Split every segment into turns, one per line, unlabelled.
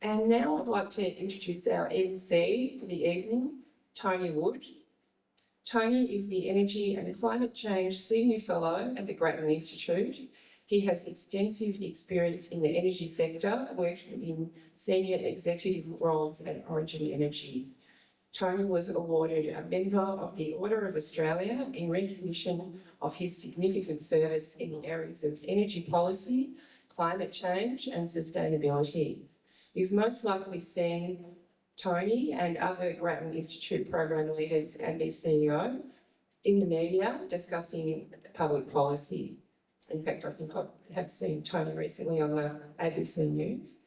And now I'd like to introduce our MC for the evening, Tony Wood. Tony is the Energy and Climate Change Senior Fellow at the Grattan Institute. He has extensive experience in the energy sector, working in senior executive roles at Origin Energy. Tony was awarded a Member of the Order of Australia in recognition of his significant service in the areas of energy policy, climate change and sustainability. You've most likely seen Tony and other Grattan Institute program leaders and their CEO in the media discussing public policy. In fact, I think I have seen Tony recently on the ABC News.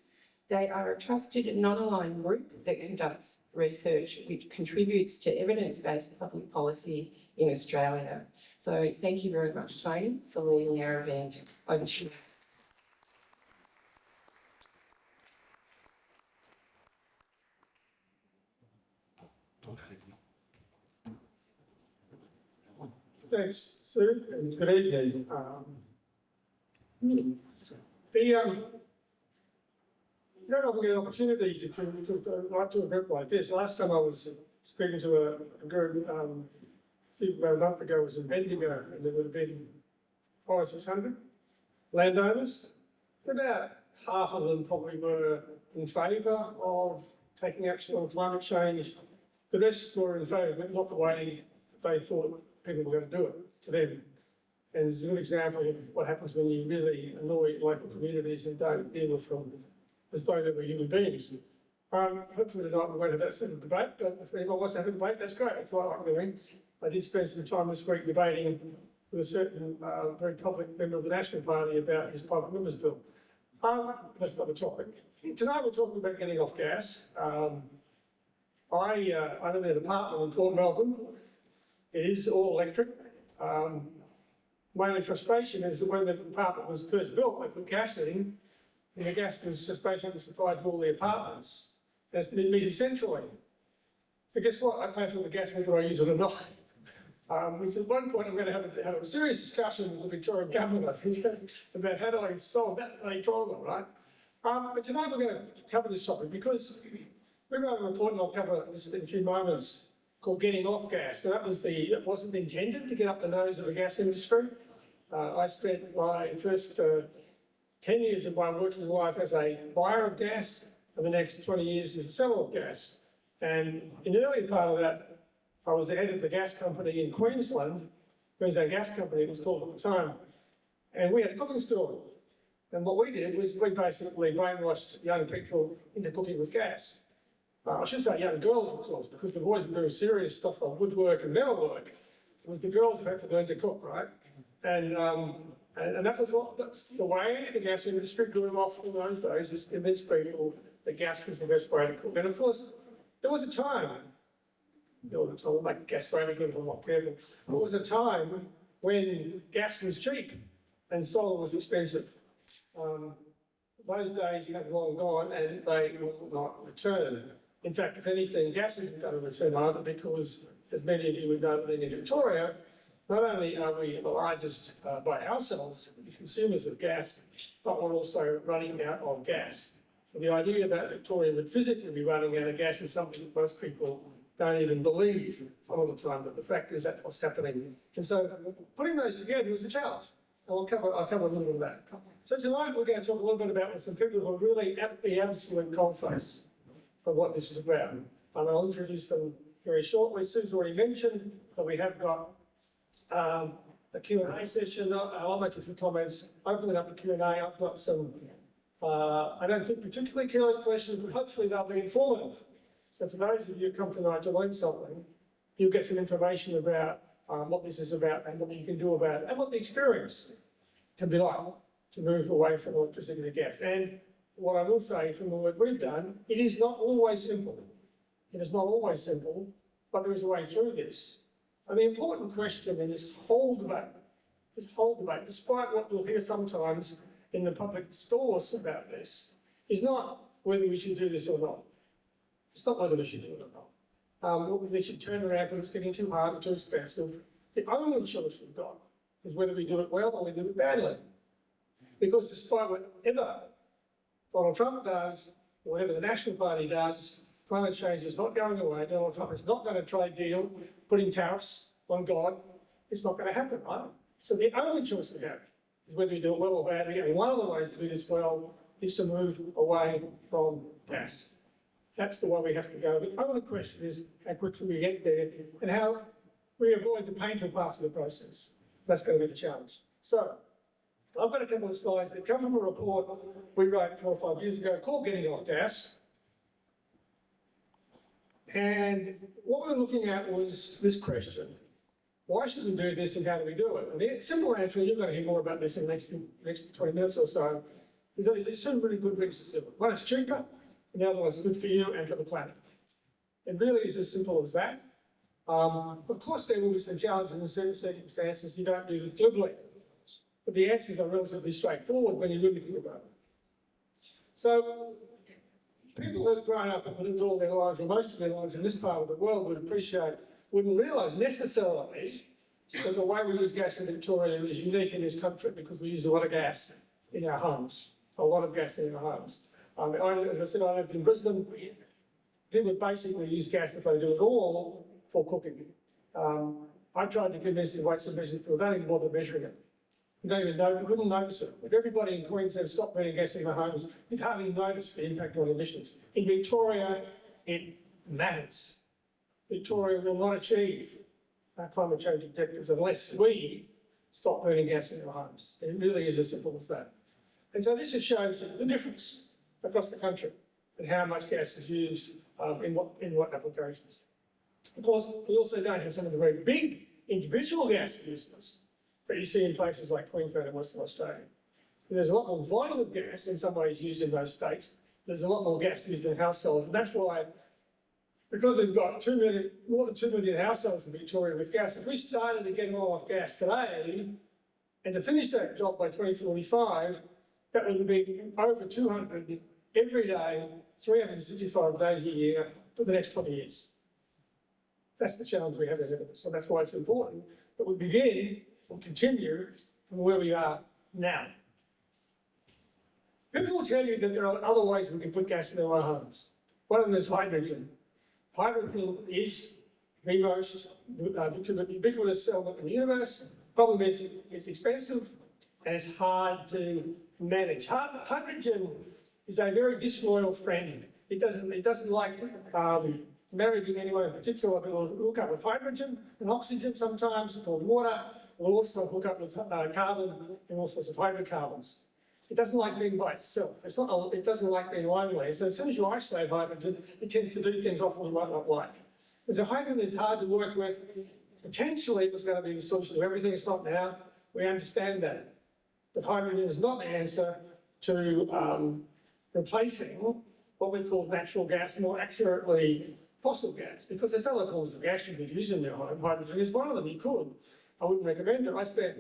They are a trusted, non-aligned group that conducts research which contributes to evidence-based public policy in Australia. So thank you very much, Tony, for leading our event. Over to you.
Thanks, Sue, and good evening. You don't often get an opportunity to write to an event like this. Last time I was speaking to a group about a month ago was in Bendigo, and there would have been 500 or 600 landowners. About half of them probably were in favour of taking action on climate change. The rest were in favour, but not the way that they thought people were going to do it to them. And it's a good example of what happens when you really annoy local communities and don't deal with them as though they were human beings. Hopefully tonight we won't have that sort of debate, but if anyone wants to have a debate, that's great. That's what I'm doing. I did spend some time this week debating with a certain very public member of the National Party about his private members bill. That's not the topic. Tonight we're talking about getting off gas. I live in an apartment in Port Melbourne. It is all electric. My only frustration is that when the apartment was first built, they put gas in, and the gas was just basically supplied to all the apartments. And it's been metered centrally. So guess what? I pay for the gas whether I use it or not. So at one point I'm going to have a serious discussion with the Victorian government about how do I solve that problem, right? But tonight we're going to cover this topic because we're going to have a report, and I'll cover this in a few moments, called Getting Off Gas. Now it wasn't intended to get up the nose of the gas industry. I spent my first 10 years of my working life as a buyer of gas, and the next 20 years as a seller of gas. And in the early part of that, I was the head of the gas company in Queensland, Queensland Gas Company it was called at the time. And we had a cooking school. And what we did was we basically brainwashed young people into cooking with gas. I should say young girls, of course, because the boys were doing serious stuff like woodwork and metalwork. It was the girls who had to learn to cook, right? And that's the way the gas industry grew off in those days, was to convince people that gas was the best way to cook. And of course, there was a time like gas branding good or not careful. There was a time when gas was cheap and solar was expensive. Those days have long gone and they will not return. In fact, if anything, gas isn't going to return either because, as many of you would know, living in Victoria, not only are we the largest by ourselves consumers of gas, but we're also running out of gas. And the idea that Victoria would physically be running out of gas is something that most people don't even believe some of the time, but the fact is that's what's happening. And so putting those together is a challenge. And I'll cover a little bit of that. So tonight we're going to talk a little bit about some people who are really at the absolute coalface of what this is about. And I'll introduce them very shortly. Sue's already mentioned that we have got a Q&A session. I'll make a few comments, open it up to Q&A. I've got some, I don't think particularly killer questions, but hopefully they'll be informative. So for those of you who come tonight to learn something, you'll get some information about what this is about and what you can do about it and what the experience can be like to move away from electricity to gas. And what I will say from the work we've done, it is not always simple. It is not always simple, but there is a way through this. And the important question in this whole debate, despite what we'll hear sometimes in the public discourse about this, is not whether we should do this or not. It's not whether we should do it or not. Whether we should turn around because it's getting too hard or too expensive. The only choice we've got is whether we do it well or we do it badly. Because despite whatever Donald Trump does, whatever the National Party does, climate change is not going away. Donald Trump is not going to trade deal, putting tariffs on God. It's not going to happen, right? So the only choice we have is whether we do it well or badly, and one of the ways to do this well is to move away from gas. That's the way we have to go. The only question is how quickly we get there and how we avoid the painful parts of the process. That's going to be the challenge. So, I've got a couple of slides that come from a report we wrote 4 or 5 years ago called Getting Off Gas. And what we were looking at was this question: why should we do this and how do we do it? And the simple answer, and you're going to hear more about this in the next 20 minutes or so, is that there's two really good reasons to do it. One, it's cheaper, and the other one's good for you and for the planet. It really is as simple as that. Of course, there will be some challenges in certain circumstances. You don't do this glibly. But the answers are relatively straightforward when you really think about it. So, people who have grown up and lived all their lives, or most of their lives in this part of the world wouldn't realise necessarily that the way we use gas in Victoria is unique in this country because we use a lot of gas in our homes, As I said, I lived in Brisbane. People basically use gas if they do it all for cooking. I tried to convince the weights and measures people, don't even bother measuring it. You don't even know, you wouldn't notice it. If everybody in Queensland stopped burning gas in their homes, you'd hardly notice the impact on emissions. In Victoria, it matters. Victoria will not achieve our climate change objectives unless we stop burning gas in our homes. It really is as simple as that. And so this just shows the difference across the country and how much gas is used in what applications. Of course, we also don't have some of the very big individual gas users that you see in places like Queensland and Western Australia. There's a lot more volume of gas in some ways used in those states. There's a lot more gas used in households, and that's why, because we've got more than 2 million households in Victoria with gas, if we started to get them all off gas today, and to finish that job by 2045, that would be over 200 every day, 365 days a year for the next 20 years. That's the challenge we have ahead of us. So that's why it's important that we begin and continue from where we are now. People will tell you that there are other ways we can put gas in our homes. One of them is hydrogen. Hydrogen is the most ubiquitous element in the universe. Problem is it's expensive and it's hard to manage. Hydrogen is a very disloyal friend. It doesn't like marrying anyone in particular. It will hook up with hydrogen and oxygen sometimes called water. It will also hook up with carbon and all sorts of hydrocarbons. It doesn't like being by itself. It doesn't like being lonely. So as soon as you isolate hydrogen, it tends to do things often you might not like. And so hydrogen is hard to work with. Potentially it was going to be the solution to everything. It's not now. We understand that. But hydrogen is not the answer to replacing what we call natural gas, more accurately fossil gas, because there's other forms of gas you could use in your home. Hydrogen is one of them. You could. I wouldn't recommend it. I spent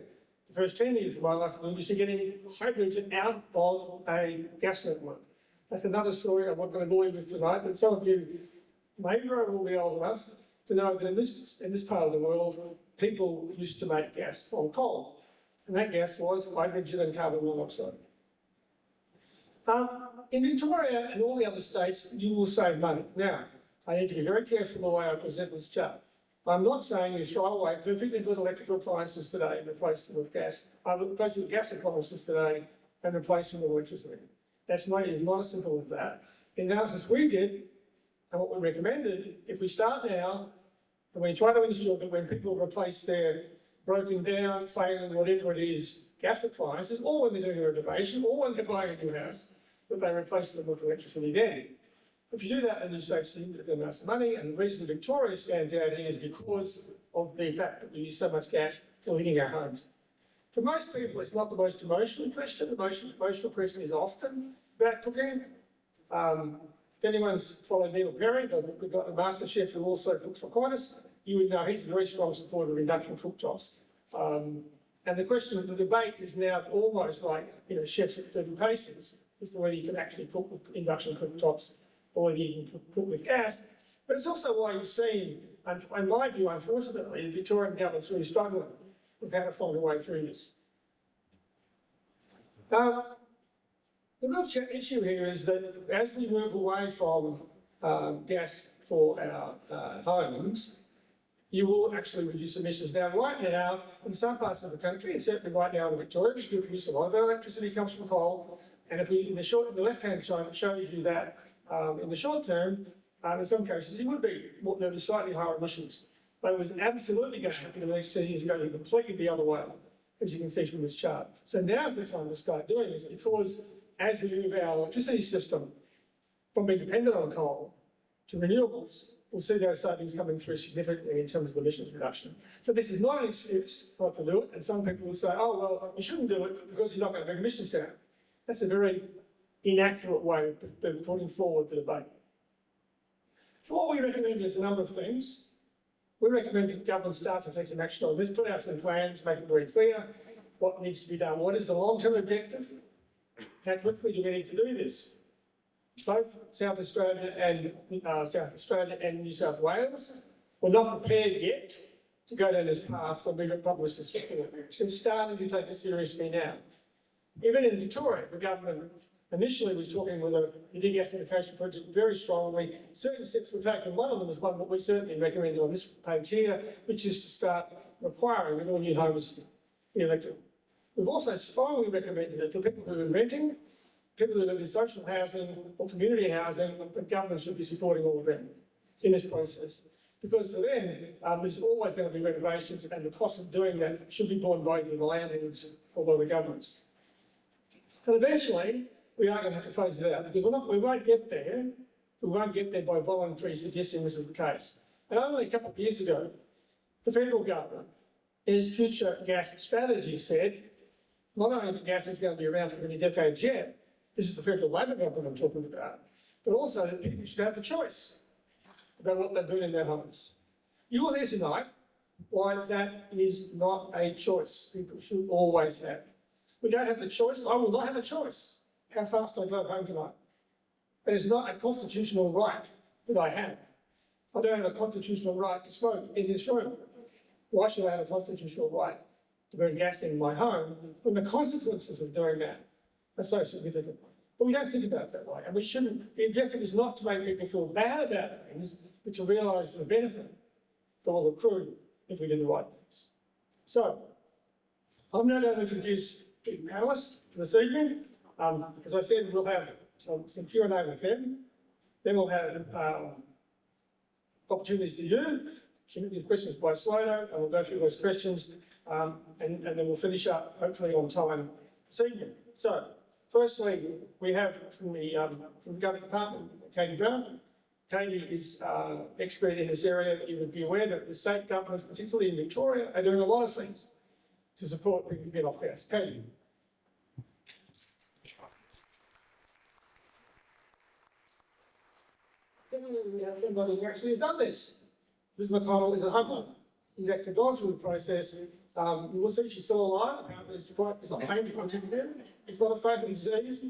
the first 10 years of my life in the industry getting hydrogen out of a gas network. That's another story I'm not going to bore you with tonight, but some of you maybe will be old enough to know that in this part of the world, people used to make gas from coal. And that gas was hydrogen and carbon monoxide. In Victoria and all the other states, you will save money. Now, I need to be very careful the way I present this chart. I'm not saying you throw away perfectly good electrical appliances today and replace them with gas. I would replace them with gas appliances today and replace them with electricity. It's not as simple as that. The analysis we did and what we recommended, if we start now and we try to ensure that when people replace their broken down, failing, whatever it is, gas appliances, or when they're doing a renovation, or when they're buying a new house, that they replace them with electricity then. If you do that, then you save significant amounts of money, and the reason Victoria stands out here is because of the fact that we use so much gas for heating our homes. For most people, it's not the most emotional question. The most emotional question is often about cooking. If anyone's followed Neil Perry, the master chef who also cooks for Qantas, you would know he's a very strong supporter of induction cooktops. And the question, the debate is now almost like, chefs at different paces, as to whether you can actually cook with induction cooktops or whether you can cook with gas. But it's also why you've seen, in my view, unfortunately, the Victorian government's really struggling with how to find a way through this. The The real issue here is that as we move away from gas for our homes, you will actually reduce emissions. Now, right now, in some parts of the country, and certainly right now in Victoria, we still produce a lot of our electricity comes from coal. And if we, in the left-hand chart, it shows you that in the short term, in some cases, it would be there'll be slightly higher emissions. But it was absolutely going to happen in the next 10 years going completely the other way, as you can see from this chart. So now's the time to start doing this, because as we move our electricity system from being dependent on coal to renewables, we'll see those savings coming through significantly in terms of emissions reduction. So this is not an excuse not to do it, and some people will say, oh, well, you shouldn't do it because you're not going to bring emissions down. That's a very inaccurate way of putting forward the debate. So what we recommend is a number of things. We recommend that government start to take some action on this, put out some plans, make it very clear what needs to be done. What is the long-term objective? How quickly do we need to do this? Both South Australia and New South Wales were not prepared yet to go down this path when we published this report. They're starting to take it seriously now. Even in Victoria, the government initially was talking with a degasification project very strongly. Certain steps were taken. One of them is one that we certainly recommended on this page here, which is to start requiring that all new homes be electric. We've also strongly recommended that for people who are renting, people who live in social housing or community housing, the government should be supporting all of them in this process. Because for them, there's always going to be renovations, and the cost of doing that should be borne by either the landlords or by the governments. And eventually, we are going to have to phase it out, because we won't get there. We won't get there by voluntarily suggesting this is the case. And only a couple of years ago, the federal government, in its future gas strategy, said not only that gas is going to be around for many decades yet, this is the federal Labor government I'm talking about, but also that people should have the choice about what they're doing in their homes. You will hear tonight why that is not a choice people should always have. We don't have the choice. I will not have a choice how fast I drive home tonight. That is not a constitutional right that I have. I don't have a constitutional right to smoke in this room. Why should I have a constitutional right to burn gas in my home when the consequences of doing that are so significant? But we don't think about it that way, and we shouldn't. The objective is not to make people feel bad about things, but to realise the benefit that will accrue if we do the right things. So, I'm now going to introduce the panellists for this evening. As I said, we'll have some Q&A with them. Then we'll have opportunities to you, submit questions by Slido, and we'll go through those questions, and then we'll finish up, hopefully on time this evening. So, firstly, we have from the government department, Katie Brown. Katie is expert in this area. You would be aware that the state governments, particularly in Victoria, are doing a lot of things to support people to get off gas. Katie. We have somebody who actually has done this. Liz McConnell is a homeowner. He's actually gone through the process. You will see she's still alive. Apparently it's not painful to do. It's not a fatal disease.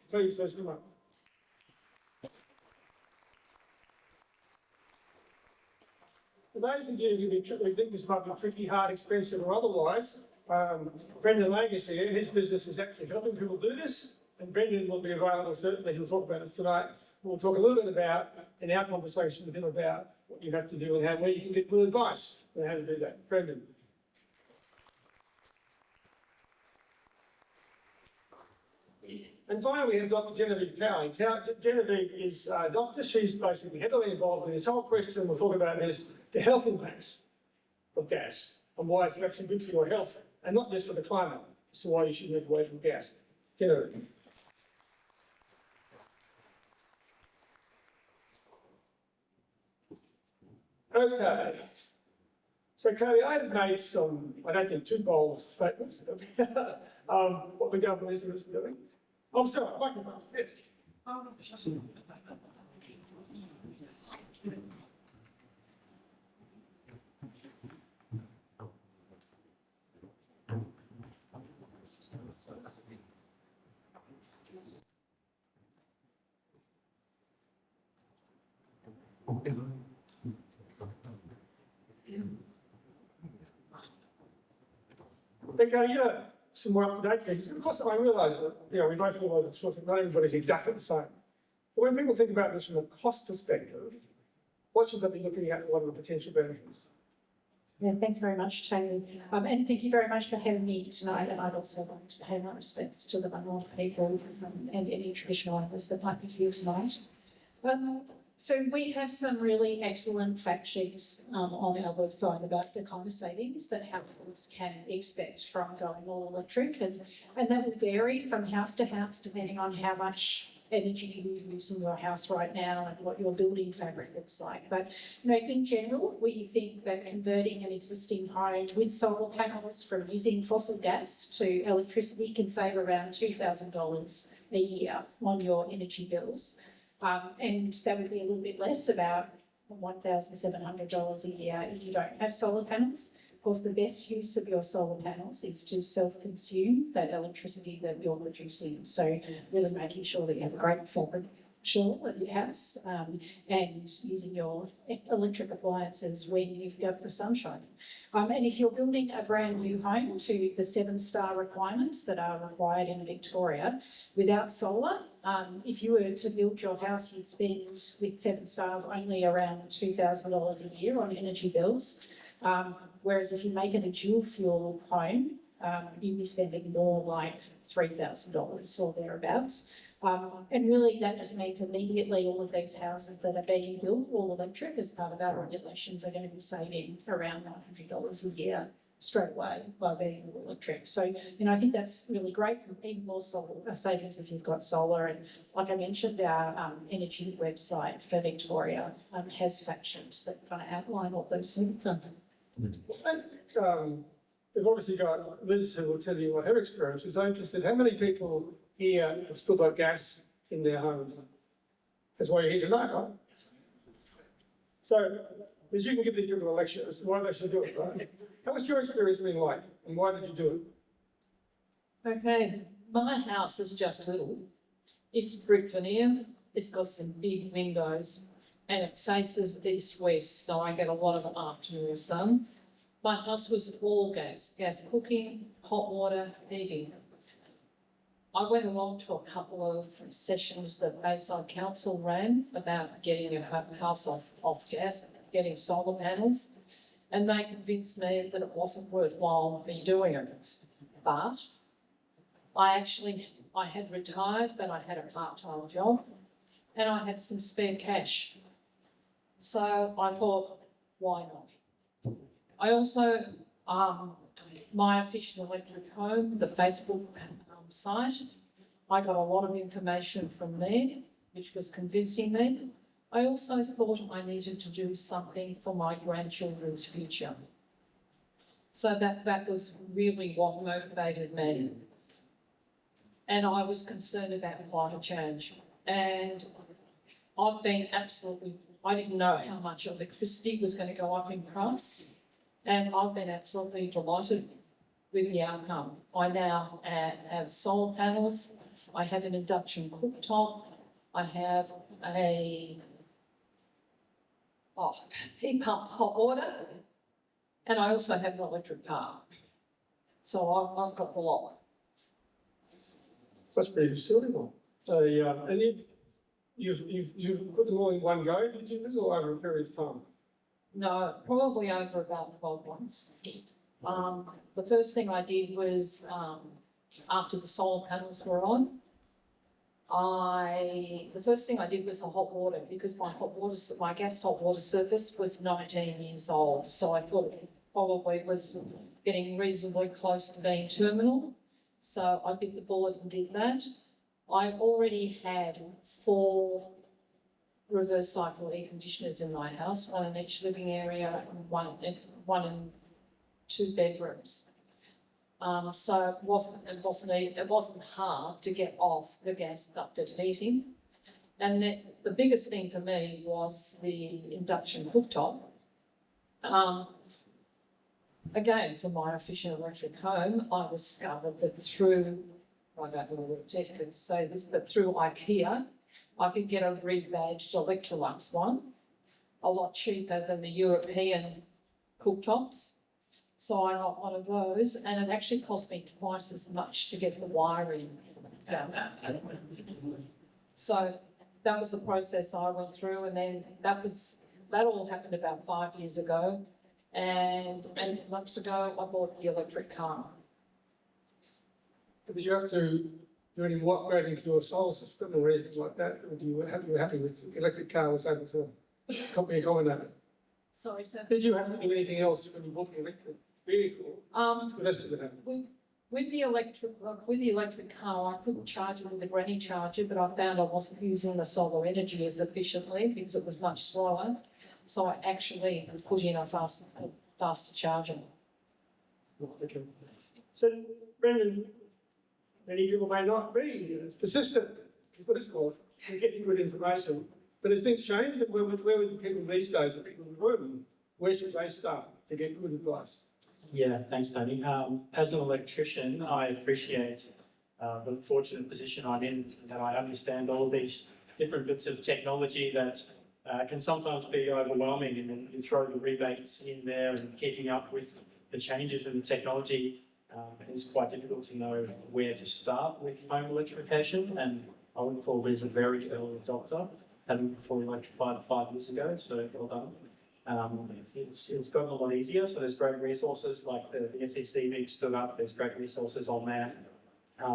Please, let's come up. For those of you who think this might be tricky, hard, expensive or otherwise, Brendan Lang is here. His business is actually helping people do this, and Brendan will be available certainly. He'll talk about it tonight. We'll talk a little bit about, in our conversation with him, about what you have to do and where you can get good advice on how to do that. Brendan. And finally, we have Dr. Genevieve Cowling. Genevieve is a doctor. She's basically heavily involved in this whole question. We'll talk about this, the health impacts of gas and why it's actually good for your health, and not just for the climate. So why you should move away from gas. Genevieve. Okay. So, Cody, I have made some, I don't think, too bold statements about what the government is doing. I'm sorry, microphone. Okay, some more up-to-date things. Of course, I realise that, we both realise, I'm sure, that not everybody's exactly the same. But when people think about this from a cost perspective, what should they be looking at and what are the potential benefits?
Yeah, thanks very much, Tony. And thank you very much for having me tonight. And I'd also like to pay my respects to the Wangal people and any traditional owners that might be here tonight. So we have some really excellent fact sheets on our website about the kind of savings that households can expect from going all electric, and that will vary from house to house depending on how much energy you use in your house right now and what your building fabric looks like. But in general, we think that converting an existing home with solar panels from using fossil gas to electricity can save around $2,000 a year on your energy bills. And that would be a little bit less, about $1,700 a year if you don't have solar panels. Of course, the best use of your solar panels is to self-consume that electricity that you're producing. So really making sure that you have a great fabric shell of your house and using your electric appliances when you've got the sunshine. And if you're building a brand new home to the 7-star requirements that are required in Victoria without solar, if you were to build your house, you'd spend with 7 stars only around $2,000 a year on energy bills. Whereas if you make it a dual fuel home, you'd be spending more, like $3,000 or thereabouts. And really that just means immediately all of these houses that are being built all electric as part of our regulations are going to be saving around $900 a year straight away by being all electric. So, I think that's really great. Even more savings if you've got solar. And like I mentioned, our energy website for Victoria has fact sheets that kind of outline what those things are.
We've obviously got Liz who will tell you what her experience is. I'm interested, how many people here have still got gas in their homes? That's why you're here tonight, right? So, Liz, you can give these people a lecture as to why they should do it, right? What's your experience been like and why did you do it?
Okay, my house is just little. It's brick veneer, it's got some big windows and it faces east-west, so I get a lot of afternoon sun. My house was all gas cooking, hot water, heating. I went along to a couple of sessions that Bayside Council ran about getting a house off gas, getting solar panels, and they convinced me that it wasn't worthwhile me doing it. But I had retired, but I had a part-time job and I had some spare cash. So I thought, why not? I also, My Efficient Electric Home, the Facebook site, I got a lot of information from there, which was convincing me. I also thought I needed to do something for my grandchildren's future. So that was really what motivated me. And I was concerned about climate change. And I've been I didn't know how much electricity was going to go up in price. And I've been absolutely delighted with the outcome. I now have solar panels, I have an induction cooktop, I have a heat pump hot water, and I also have an electric car. So I've got the lot.
That's pretty facilitable. And you've put them all in one go, did you, Liz, or over a period of time?
No, probably over about 12 months. The first thing I did was, after the solar panels were on, the first thing I did was the hot water, because my gas hot water service was 19 years old. So I thought it probably was getting reasonably close to being terminal. So I bit the bullet and did that. I already had 4 reverse cycle air conditioners in my house, 1 in each living area and one in 2 bedrooms. So it wasn't hard to get off the gas ducted heating. And the biggest thing for me was the induction cooktop. Again, for My Efficient Electric Home, I discovered that through, I don't know what it's etiquette to say this, but through IKEA, I could get a rebadged Electrolux one, a lot cheaper than the European cooktops. So I got one of those, and it actually cost me twice as much to get the wiring done. So that was the process I went through, and then that all happened about 5 years ago. And 8 months ago, I bought the electric car.
Did you have to do any more upgrading to your solar system or anything like that? Or you were happy with the electric car was able to accommodate it?
Sorry, sir.
Did you have to do anything else when you bought the electric vehicle? The rest of it happened.
With the electric car, I couldn't charge it with the granny charger, but I found I wasn't using the solar energy as efficiently because it was much slower. So I actually put in a faster charger.
Okay. So, Brendan, many people may not be as persistent as this was in getting good information. But as things change, where would the people these days, the people in the room, where should they start to get good advice?
Yeah, thanks, Tony. As an electrician, I appreciate the fortunate position I'm in, that I understand all of these different bits of technology that can sometimes be overwhelming, and then you throw the rebates in there, and keeping up with the changes in the technology it's quite difficult to know where to start with home electrification. And I would call this a very early adopter, having fully electrified 5 years ago, so well done. It's gotten a lot easier, so there's great resources like the SEC being stood up, there's great resources on there.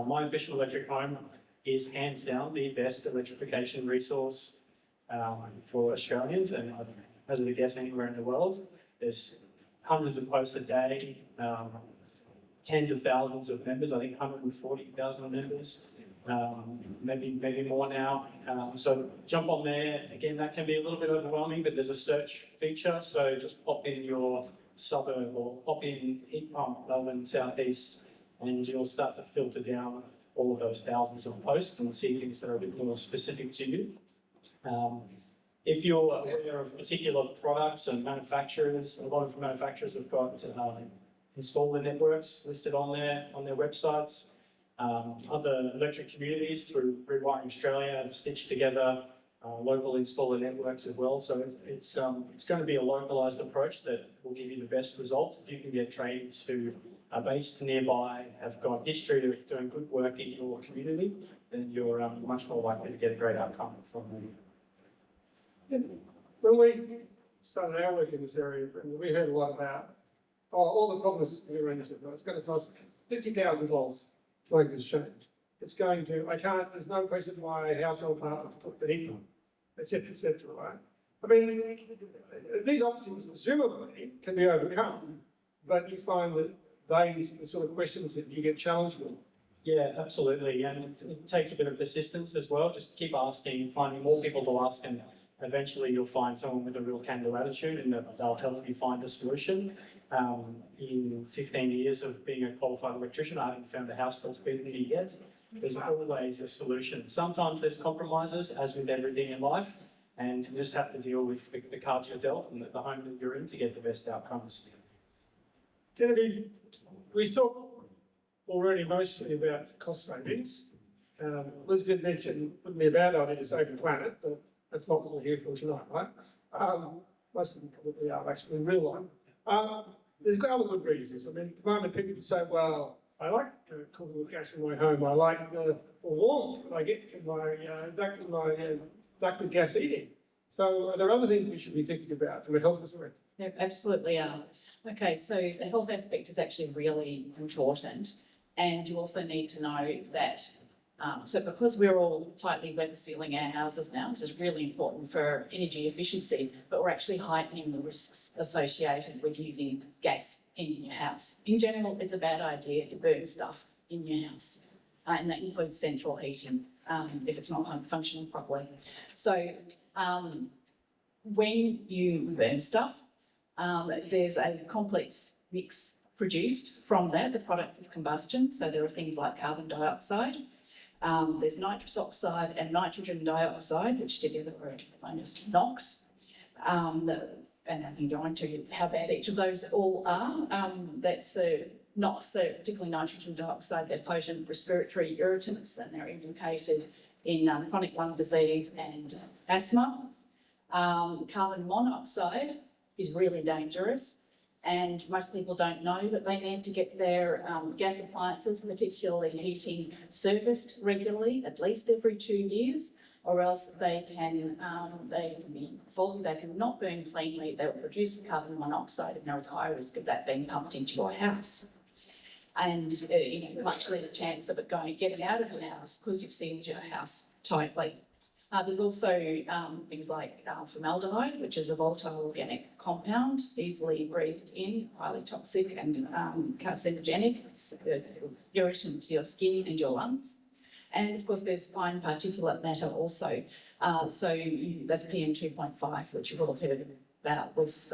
My Efficient Electric Home is hands down the best electrification resource for Australians, and I hazard a guess anywhere in the world. There's hundreds of posts a day, tens of thousands of members, I think 140,000 members. Maybe more now. So jump on there. Again, that can be a little bit overwhelming, but there's a search feature. So just pop in your suburb or pop in heat pump Melbourne Southeast, and you'll start to filter down all of those thousands of posts and see things that are a bit more specific to you. If you're aware of particular products and manufacturers, a lot of manufacturers have got installer networks listed on their websites. Other electric communities through Rewiring Australia have stitched together local installer networks as well. So it's going to be a localised approach that will give you the best results. If you can get tradies who are based nearby, have got history of doing good work in your community, then you're much more likely to get a great outcome from them.
When we started our work in this area, we heard a lot about all the problems we were into. It's going to cost $50,000 to make this change. It's going to, there's no place in my household apartment to put the heat on, et cetera, right? I mean, these obstacles presumably can be overcome, but you find that the sort of questions that you get challenged with.
Yeah, absolutely. And it takes a bit of persistence as well. Just keep asking, finding more people to ask, and eventually you'll find someone with a real can-do attitude, and they'll help you find a solution. In 15 years of being a qualified electrician, I haven't found a house that's beaten me yet. There's always a solution. Sometimes there's compromises, as with everything in life, and you just have to deal with the cards you're dealt and the home that you're in to get the best outcomes.
Genevieve, we talked already mostly about cost savings. Liz did mention it wouldn't be a bad idea to save the planet, but that's not what we're here for tonight, right? Most of them probably are actually in real life. There's other good reasons. I mean, at the moment people would say, well, I like cooking with gas in my home. I like the warmth that I get from my ducted gas heating. So are there other things we should be thinking about from a health perspective?
There absolutely are. Okay, so the health aspect is actually really important, and you also need to know that so because we're all tightly weather sealing our houses now, which is really important for energy efficiency, but we're actually heightening the risks associated with using gas in your house. In general, it's a bad idea to burn stuff in your house, and that includes central heating if it's not functioning properly. So when you burn stuff, there's a complex mix produced from that, the products of combustion. So there are things like carbon dioxide, there's nitrous oxide and nitrogen dioxide, which together are known as NOx. And I can go into how bad each of those all are. That's NOx, so particularly nitrogen dioxide, they're potent respiratory irritants, and they're implicated in chronic lung disease and asthma. Carbon monoxide is really dangerous. And most people don't know that they need to get their gas appliances, particularly heating, serviced regularly, at least every 2 years, or else they can be faulty, they can not burn cleanly, they'll produce carbon monoxide, and there is a high risk of that being pumped into your house. And much less chance of it getting out of your house because you've sealed your house tightly. There's also things like formaldehyde, which is a volatile organic compound, easily breathed in, highly toxic and carcinogenic. It's irritant to your skin and your lungs. And of course, there's fine particulate matter also. That's PM 2.5, which you will have heard about with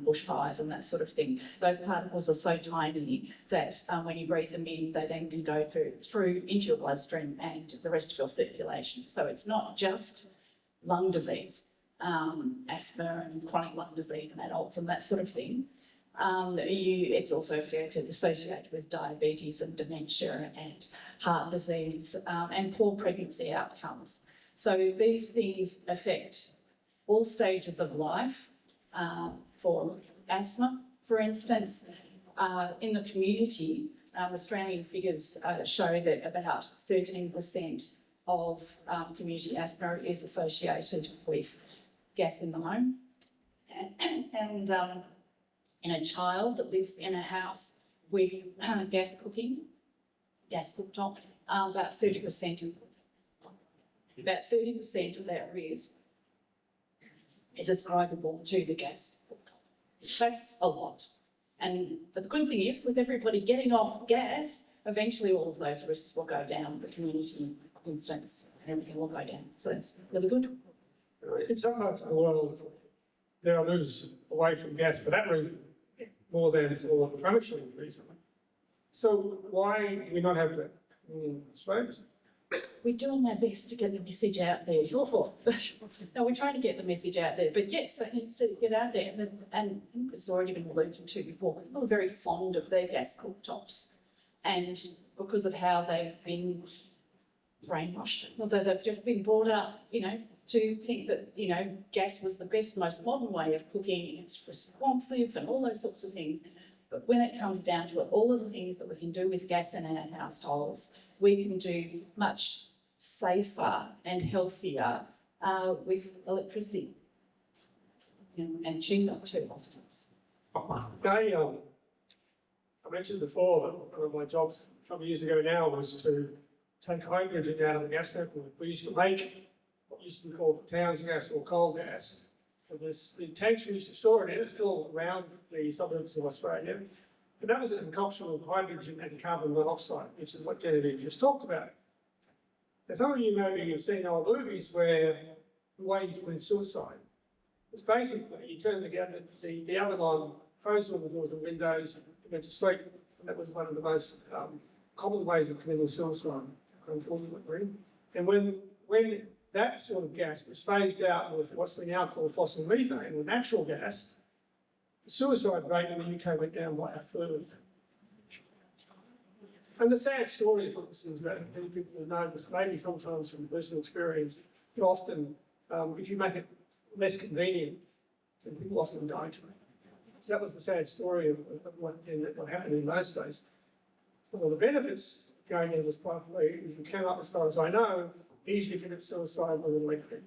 bushfires and that sort of thing. Those particles are so tiny that when you breathe them in, they then can go through into your bloodstream and the rest of your circulation. So it's not just lung disease, asthma and chronic lung disease in adults and that sort of thing. It's also associated with diabetes and dementia and heart disease and poor pregnancy outcomes. So these things affect all stages of life. For asthma, for instance, in the community, Australian figures show that about 13% of community asthma is associated with gas in the home. And in a child that lives in a house with gas cooktop, about 30% of that risk is ascribable to the gas. That's a lot. But the good thing is, with everybody getting off gas, eventually all of those risks will go down, the community instance, and everything will go down. So it's really good.
In some parts of the world, there are moves away from gas for that reason, more than for the climate change reason. So why do we not have that in Australia?
We're doing our best to get the message out there. No, we're trying to get the message out there. But yes, that needs to get out there. And I think it's already been alluded to before. People are very fond of their gas cooktops. And because of how they've been brainwashed, although they've just been brought up, to think that, gas was the best, most modern way of cooking. It's responsive and all those sorts of things. But when it comes down to it, all of the things that we can do with gas in our households, we can do much safer and healthier with electricity, and cheaper too.
I mentioned before that one of my jobs a couple of years ago now was to take hydrogen out of the gas network. We used to make what used to be called Towns gas or coal gas. And the tanks we used to store it in, it's still around the suburbs of Australia. And that was a concoction of hydrogen and carbon monoxide, which is what Genevieve just talked about. Now, some of you maybe have seen old movies where the way you commit suicide was basically you turn the oven on, close all the doors and windows, and went to sleep. And that was one of the most common ways of committing suicide, unfortunately. And when that sort of gas was phased out with what's we now call fossil methane or natural gas, the suicide rate in the UK went down by a third. And the sad story, of course, is that many people know this, maybe sometimes from personal experience, that often if you make it less convenient, then people often don't. That was the sad story of what happened in those days. One of the benefits going in this pathway is you cannot, as far as I know, easily commit suicide with an electric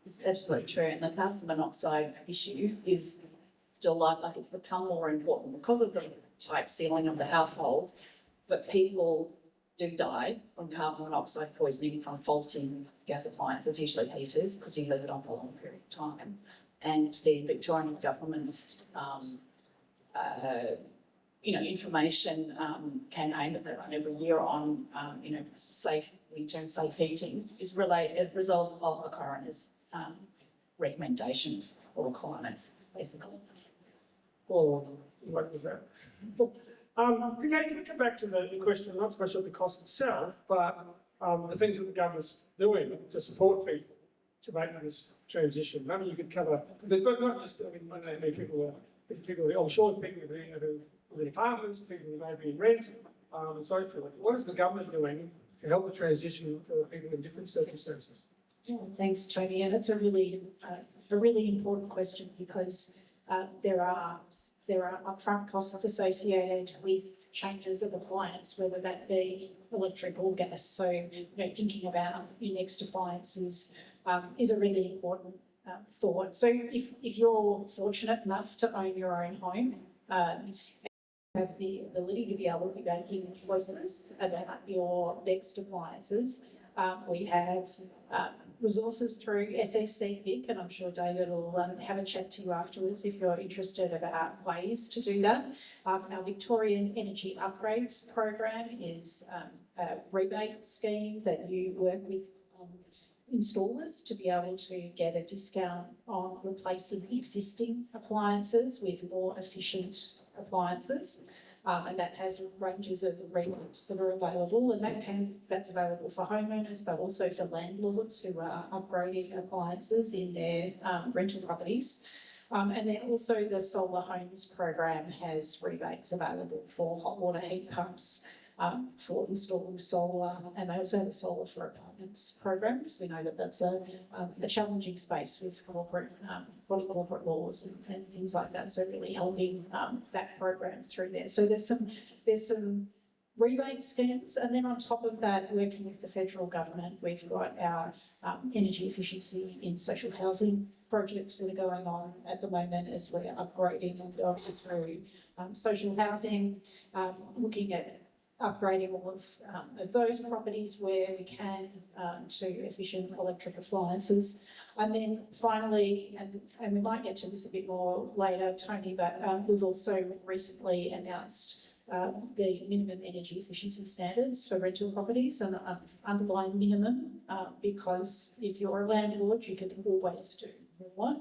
It's absolutely true. And the carbon monoxide issue is still like it's become more important because of the tight sealing of the households. But people do die from carbon monoxide poisoning from faulty gas appliances, usually heaters, because you leave it on for a long period of time. And the Victorian government's information campaign that they run every year on, safe winter and safe heating is a result of the coroner's recommendations or requirements, basically.
or what was that? Okay, can we come back to the question, not so much of the cost itself, but the things that the government's doing to support people to make this transition? Maybe you could cover, because there's not just, I don't know how many people there's people, I'm sure people who live in apartments, people who may be in rent, and so forth. What is the government doing to help the transition for people in different circumstances?
Yeah, thanks, Tony. And it's a really important question because there are upfront costs associated with changes of appliance, whether that be electric or gas. So, thinking about your next appliances is a really important thought. So if you're fortunate enough to own your own home, have the ability to be able to be making choices about your next appliances. We have resources through SSCVIC, and I'm sure David will have a chat to you afterwards if you're interested about ways to do that. Our Victorian Energy Upgrades program is a rebate scheme that you work with installers to be able to get a discount on replacing existing appliances with more efficient appliances. And that has ranges of rebates that are available, and that's available for homeowners, but also for landlords who are upgrading appliances in their rental properties. And then also the Solar Homes program has rebates available for hot water heat pumps, for installing solar, and they also have a solar for apartments program, because we know that that's a challenging space with corporate laws and things like that. So really helping that program through there. So there's some rebate schemes, and then on top of that, working with the federal government, we've got our energy efficiency in social housing projects that are going on at the moment as we're upgrading and going through social housing, looking at upgrading all of those properties where we can to efficient electric appliances. And then finally, and we might get to this a bit more later, Tony, but we've also recently announced the minimum energy efficiency standards for rental properties, and underline minimum because if you're a landlord, you can always do more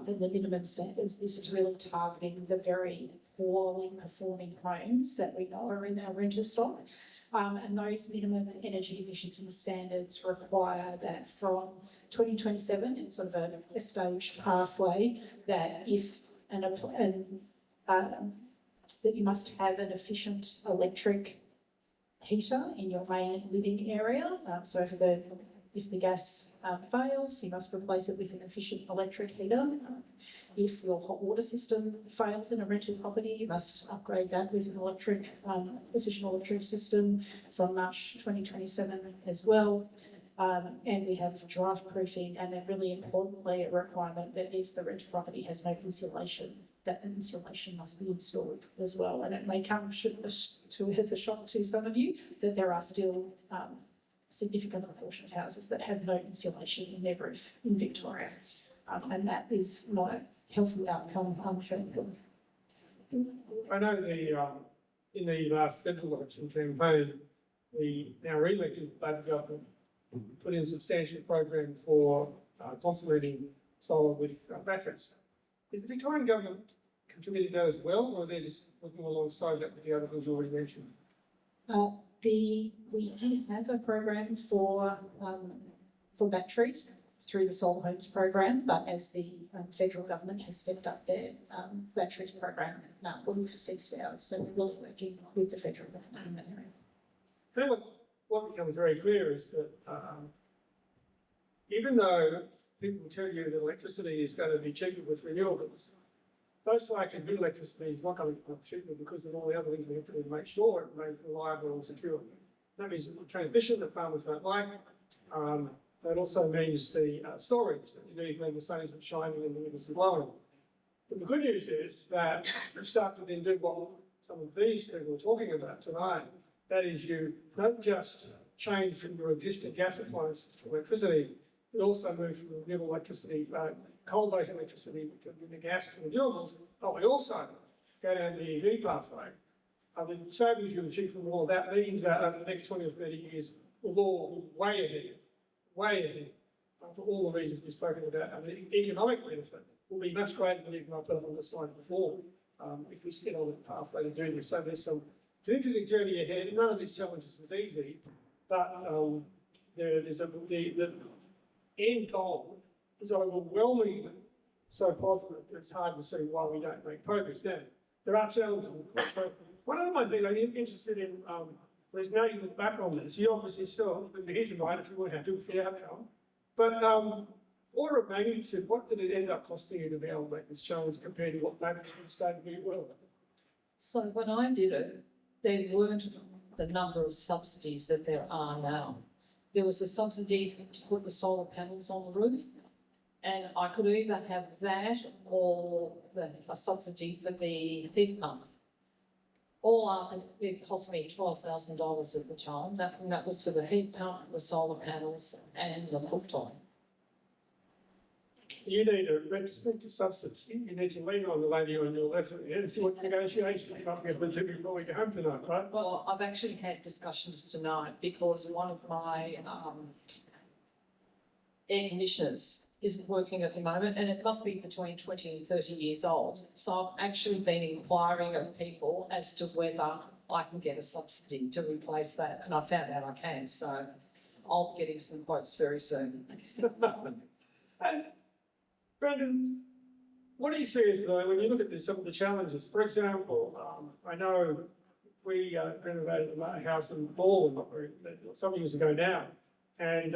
than the minimum standards. This is really targeting the very poorly performing homes that we know are in our rental stock. And those minimum energy efficiency standards require that from 2027, in sort of a staged pathway, that if that you must have an efficient electric heater in your main living area. So if the gas fails, you must replace it with an efficient electric heater. If your hot water system fails in a rental property, you must upgrade that with an efficient electric system from March 2027 as well. And we have draft proofing, and then really importantly, a requirement that if the rental property has no insulation, that insulation must be installed as well. And it may come as a shock to some of you that there are still significant proportion of houses that have no insulation in their roof in Victoria. And that is not a healthy outcome for anyone.
I know in the last federal election campaign, the now re-elected Labor government put in a substantial program for complementing solar with batteries. Is the Victorian government contributing that as well, or are they just working alongside that with the other things you already mentioned?
We did have a program for batteries through the Solar Homes program, but as the federal government has stepped up their batteries program, we've ceased ours. So we're really working with the federal government in that area.
I think what becomes very clear is that even though people tell you that electricity is going to be cheaper with renewables, most likely good electricity is not going to be cheaper because of all the other things we have to do to make sure it remains reliable and secure. That means the transmission that farmers don't like. That also means the storage that you need when the sun isn't shining and the wind isn't blowing. But the good news is that if you start to then do what some of these people are talking about tonight, that is, you don't just change from your existing gas appliances to electricity, but also move from renewable electricity, coal-based electricity to gas to renewables, but we also go down the EV pathway. The savings you achieve from all of that means that over the next 20 or 30 years, we'll all be way ahead, for all the reasons we've spoken about. And the economic benefit will be much greater than even I put up on the slide before, if we get on the pathway to do this. So it's an interesting journey ahead. None of these challenges is easy, but the end goal is overwhelmingly so positive that it's hard to see why we don't make progress. Now, there are challenges, of course. So one of my things I'm interested in, Liz, now you look back on this, you obviously still wouldn't be here tonight if you weren't happy with the outcome. But order of magnitude, what did it end up costing you to be able to make this change compared to what management stated it well?
So when I did it, there weren't the number of subsidies that there are now. There was a subsidy to put the solar panels on the roof, and I could either have that or a subsidy for the heat pump. All up, it cost me $12,000 at the time. That was for the heat pump, the solar panels, and the cooktop.
You need a retrospective subsidy. You need to lean on the lady on your left and see what negotiation you might be able to do before we go home tonight, right?
Well, I've actually had discussions tonight because one of my air conditioners isn't working at the moment, and it must be between 20 and 30 years old. So I've actually been inquiring of people as to whether I can get a subsidy to replace that, and I found out I can, so I'll be getting some quotes very soon.
And Brendan, what do you see as when you look at some of the challenges? For example, I know we renovated a house in Baldwin some years ago now, and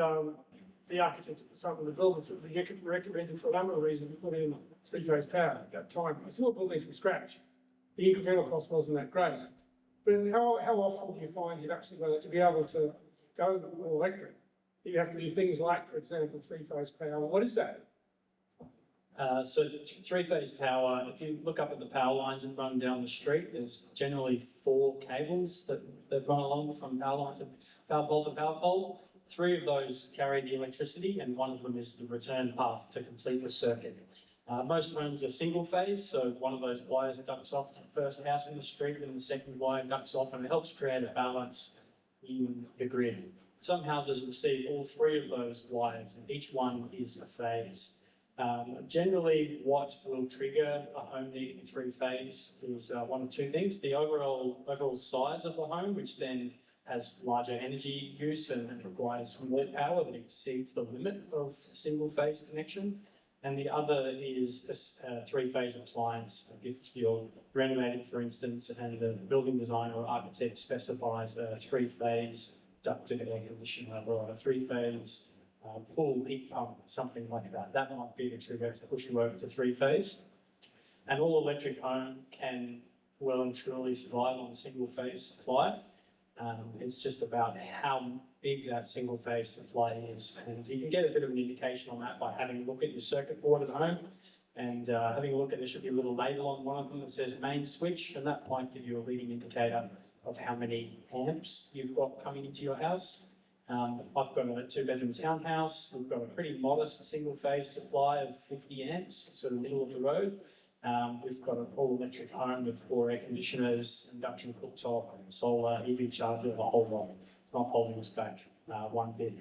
the architect at the time of the building said they recommended for a number of reasons to put in three-phase power at that time. It's all building from scratch. The incremental cost wasn't that great. But how often do you find you've actually got to be able to go electric? You have to do things like, for example, three-phase power. What is that?
So three-phase power, if you look up at the power lines that run down the street, there's generally 4 cables that run along from power line to power pole to power pole. 3 of those carry the electricity, and 1 of them is the return path to complete the circuit. Most homes are single phase, so one of those wires ducts off to the first house in the street, and the second wire ducts off, and it helps create a balance in the grid. Some houses receive all 3 of those wires, and each one is a phase. Generally, what will trigger a home needing 3-phase is one of 2 things: the overall size of the home, which then has larger energy use and requires more power that exceeds the limit of single-phase connection. And the other is a 3-phase appliance. If you're renovating, for instance, and the building designer or architect specifies a 3-phase ducted air conditioner or a 3-phase pool heat pump, something like that, that might be the trigger to push you over to 3-phase. An all-electric home can well and truly survive on a single-phase supply. It's just about how big that single phase supply is, and you can get a bit of an indication on that by having a look at your circuit board at home and having a look at, there should be a little label on one of them that says main switch, and that might give you a leading indicator of how many amps you've got coming into your house. I've got a 2-bedroom townhouse. We've got a pretty modest single phase supply of 50 amps, sort of middle of the road. We've got an all-electric home with 4 air conditioners, induction cooktop, solar, EV charger, the whole lot. It's not holding us back one bit.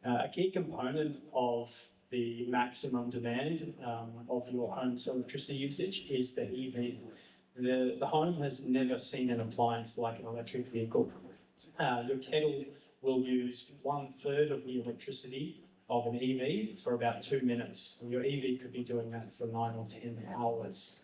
A key component of the maximum demand of your home's electricity usage is the EV. The home has never seen an appliance like an electric vehicle. Your kettle will use 1/3 of the electricity of an EV for about 2 minutes. And your EV could be doing that for 9 or 10 hours.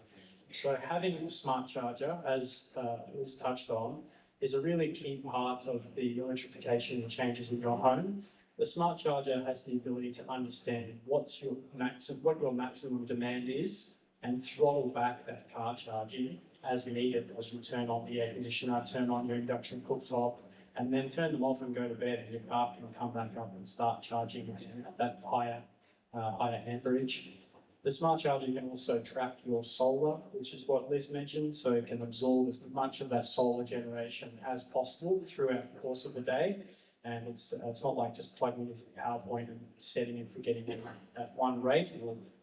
So having a smart charger, as was touched on, is a really key part of the electrification changes in your home. The smart charger has the ability to understand what your maximum demand is and throttle back that car charging as needed as you turn on the air conditioner, turn on your induction cooktop, and then turn them off and go to bed, and your car can come back up and start charging again at that higher amperage. The smart charger can also track your solar, which is what Liz mentioned, so it can absorb as much of that solar generation as possible throughout the course of the day. And it's not like just plugging into the PowerPoint and setting and forgetting it at one rate.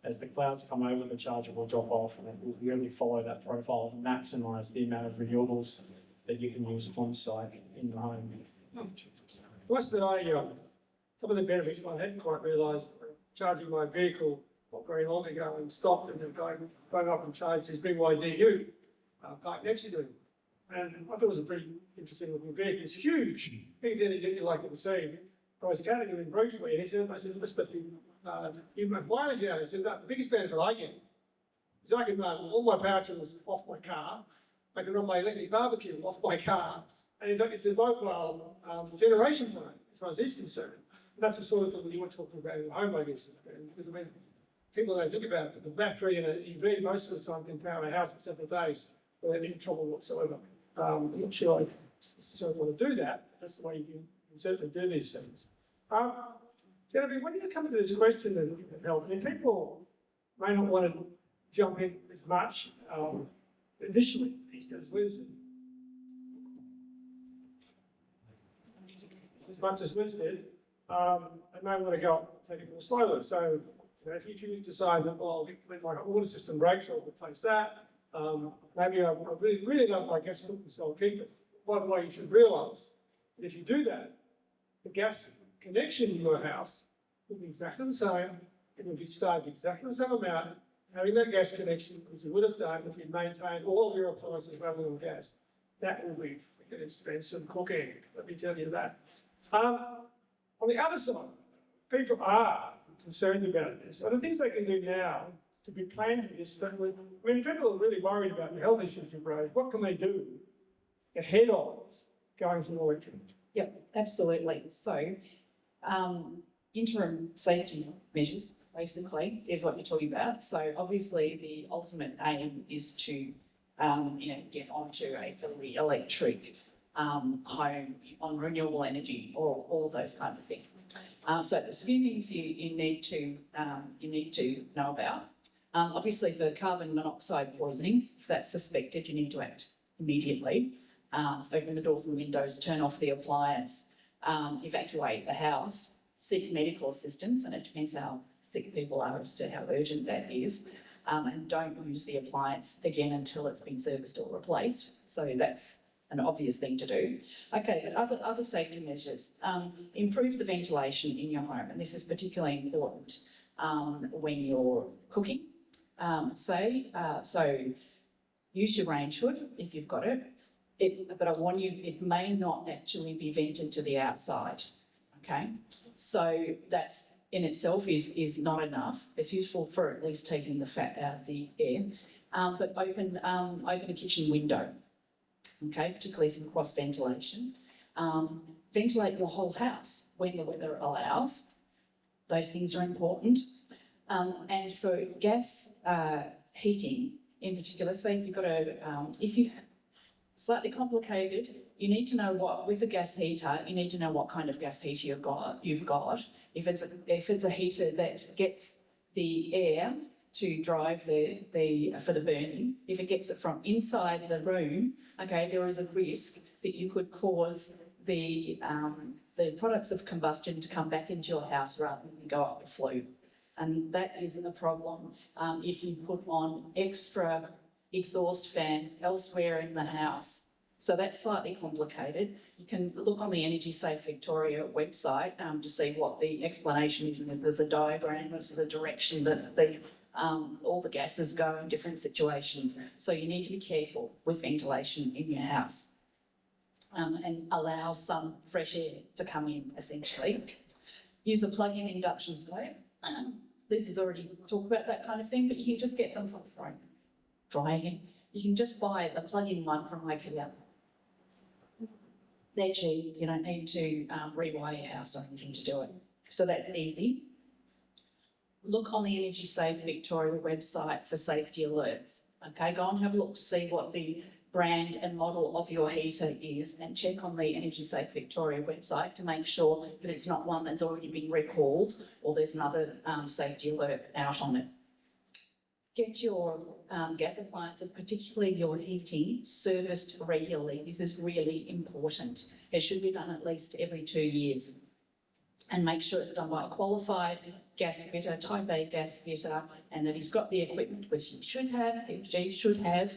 As the clouds come over, the charger will drop off, and it will really follow that profile and maximise the amount of renewables that you can use on site in the home.
What's that some of the benefits I hadn't quite realised, charging my vehicle not very long ago and stopped, and the guy phoned up and charged his BYD parked next to him. And I thought it was a pretty interesting looking vehicle. It's huge. He's there to get you like it was saying. I was chatting to him briefly, and he said, you must why did you? He said, the biggest benefit I get is I can run all my power tools off my car. I can run my electric barbecue off my car. And in fact, it's a mobile generation plant, as far as he's concerned. that's the sort of thing that you were talking about in the home, I guess. Because I mean, people don't think about it, but the battery in an EV most of the time can power a house in several days without any trouble whatsoever. I'm not sure I necessarily want to do that. That's the way you can certainly do these things. Genevieve, when you come into this question of health, I mean, people may not want to jump in as much initially, as Liz, as much as Liz did, they may want to go take it more slowly. So, you know, if you decide that, well, when my water system breaks, I'll replace that. Maybe I really don't like gas cooking, so I'll keep it. By the way, you should realise that if you do that, the gas connection in your house will be exactly the same. It will be started exactly the same amount, having that gas connection as you would have done if you'd maintained all of your appliances running on gas. That will be freaking expensive cooking, let me tell you that. On the other side, people are concerned about this. And the things they can do now to be planning for this, that I mean, if people are really worried about the health issues you've raised, what can they do ahead of going from electric?
Yep, absolutely. So, interim safety measures, basically, is what you're talking about. So obviously the ultimate aim is to, get onto a fully electric home on renewable energy or all of those kinds of things. So there's a few things you need to know about. Obviously for carbon monoxide poisoning, if that's suspected, you need to act immediately. Open the doors and windows, turn off the appliance, evacuate the house, seek medical assistance, and it depends how sick people are as to how urgent that is, and don't use the appliance again until it's been serviced or replaced. So that's an obvious thing to do. Okay, but other safety measures. Improve the ventilation in your home, and this is particularly important when you're cooking. So use your range hood if you've got it. But I warn you, it may not actually be vented to the outside, okay? So that's in itself is not enough. It's useful for at least taking the fat out of the air. But open a kitchen window, okay, particularly some cross ventilation. Ventilate your whole house when the weather allows. Those things are important. And for gas heating in particular, say if you've got slightly complicated, you need to know with a gas heater, you need to know what kind of gas heater you've got. If it's a heater that gets the air to drive for the burning, if it gets it from inside the room, okay, there is a risk that you could cause the products of combustion to come back into your house rather than go up the flue. And that isn't a problem if you put on extra exhaust fans elsewhere in the house. So that's slightly complicated. You can look on the Energy Safe Victoria website to see what the explanation is, and there's a diagram of the direction that all the gases go in different situations. So you need to be careful with ventilation in your house and allow some fresh air to come in, essentially. Use a plug-in induction stove. Liz has already talked about that kind of thing, but you can just get them from dry again. You can just buy the plug-in one from IKEA. They're cheap. You don't need to rewire your house or anything to do it. So that's easy. Look on the Energy Safe Victoria website for safety alerts. Okay, go and have a look to see what the brand and model of your heater is, and check on the Energy Safe Victoria website to make sure that it's not one that's already been recalled or there's another safety alert out on it. Get your gas appliances, particularly your heating, serviced regularly. This is really important. It should be done at least every 2 years. And make sure it's done by a qualified gas fitter, type A gas fitter, and that he's got the equipment, which he should have, he should have,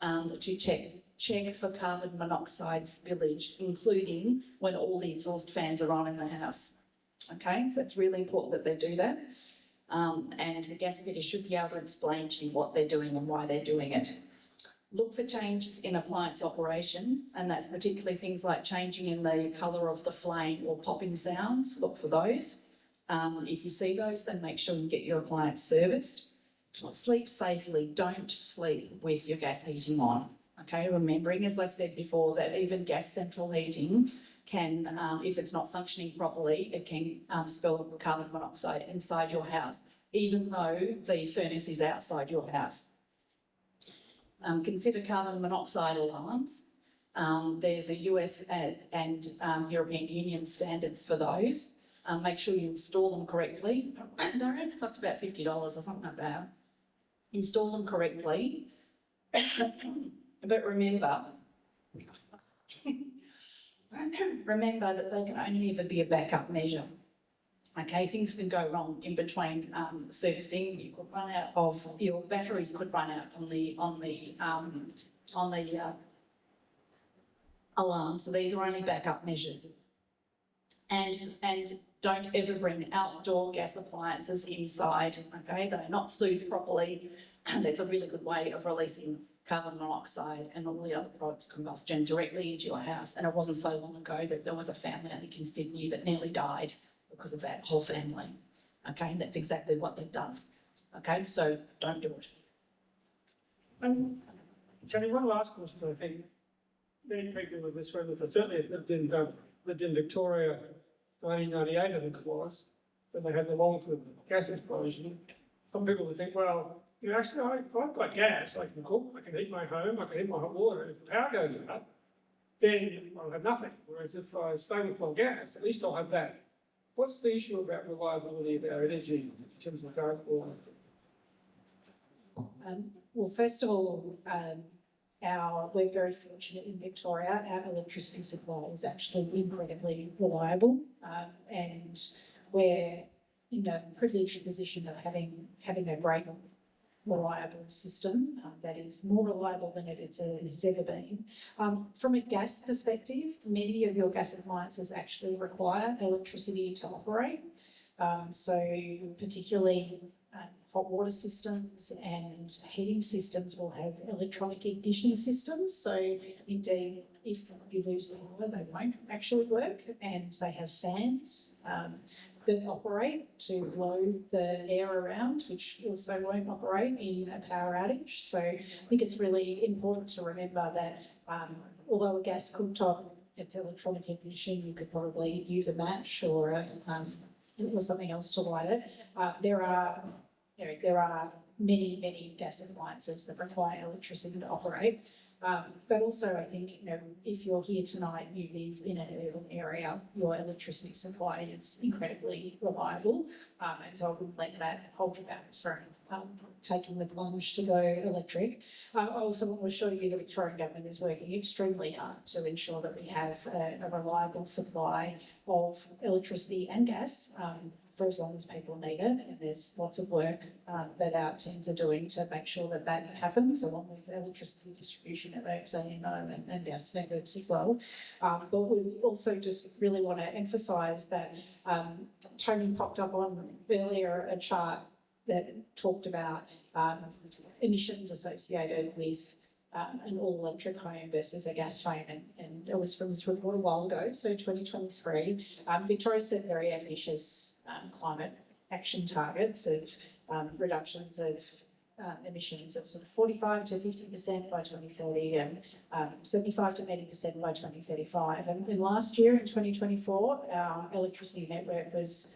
to check for carbon monoxide spillage, including when all the exhaust fans are on in the house. Okay, so it's really important that they do that. And the gas fitter should be able to explain to you what they're doing and why they're doing it. Look for changes in appliance operation, and that's particularly things like changing in the colour of the flame or popping sounds. Look for those. If you see those, then make sure you get your appliance serviced. Sleep safely. Don't sleep with your gas heating on. Okay, remembering, as I said before, that even gas central heating can, if it's not functioning properly, it can spill carbon monoxide inside your house, even though the furnace is outside your house. Consider carbon monoxide alarms. There's a US and European Union standards for those. Make sure you install them correctly. They only cost about $50 or something like that. Install them correctly. But remember that they can only ever be a backup measure. Okay, things can go wrong in between servicing. You could run out of your batteries. Could run out on the alarm. So these are only backup measures. And don't ever bring outdoor gas appliances inside. Okay, they're not flued properly. That's a really good way of releasing carbon monoxide and all the other products of combustion directly into your house. And it wasn't so long ago that there was a family, I think in Sydney, that nearly died because of that, whole family. Okay, and that's exactly what they've done. Okay, so don't do it.
Jenny, one last question. I think many people in this room have certainly lived in Victoria, 1998, I think it was, when they had the Longford gas explosion. Some people would think, well, you know, actually, if I've got gas, I can cook, I can heat my home, I can heat my hot water. If the power goes out, then I'll have nothing. Whereas if I stay with my gas, at least I'll have that. What's the issue about reliability of our energy in terms of current water?
Well, first of all, we're very fortunate in Victoria. Our electricity supply is actually incredibly reliable, and we're in the privileged position of having a great reliable system that is more reliable than it has ever been. From a gas perspective, many of your gas appliances actually require electricity to operate. So particularly hot water systems and heating systems will have electronic ignition systems. So indeed, if you lose power, they won't actually work, and they have fans that operate to blow the air around, which also won't operate in a power outage. So I think it's really important to remember that although a gas cooktop, it's electronic ignition, you could probably use a match or something else to light it. There are many gas appliances that require electricity to operate. But also, I think, if you're here tonight, you live in an urban area, your electricity supply is incredibly reliable, and so I wouldn't let that hold you back from taking the plunge to go electric. I also want to assure you the Victorian Government is working extremely hard to ensure that we have a reliable supply of electricity and gas for as long as people need it, and there's lots of work that our teams are doing to make sure that that happens, along with electricity distribution networks, and gas networks as well. But we also just really want to emphasise that Tony popped up on earlier a chart that talked about emissions associated with an all-electric home versus a gas home, and it was from this report a while ago, so 2023. Victoria set very ambitious climate action targets of reductions of emissions of sort of 45 to 50% by 2030 and 75 to 80% by 2035. And last year in 2024, our electricity network was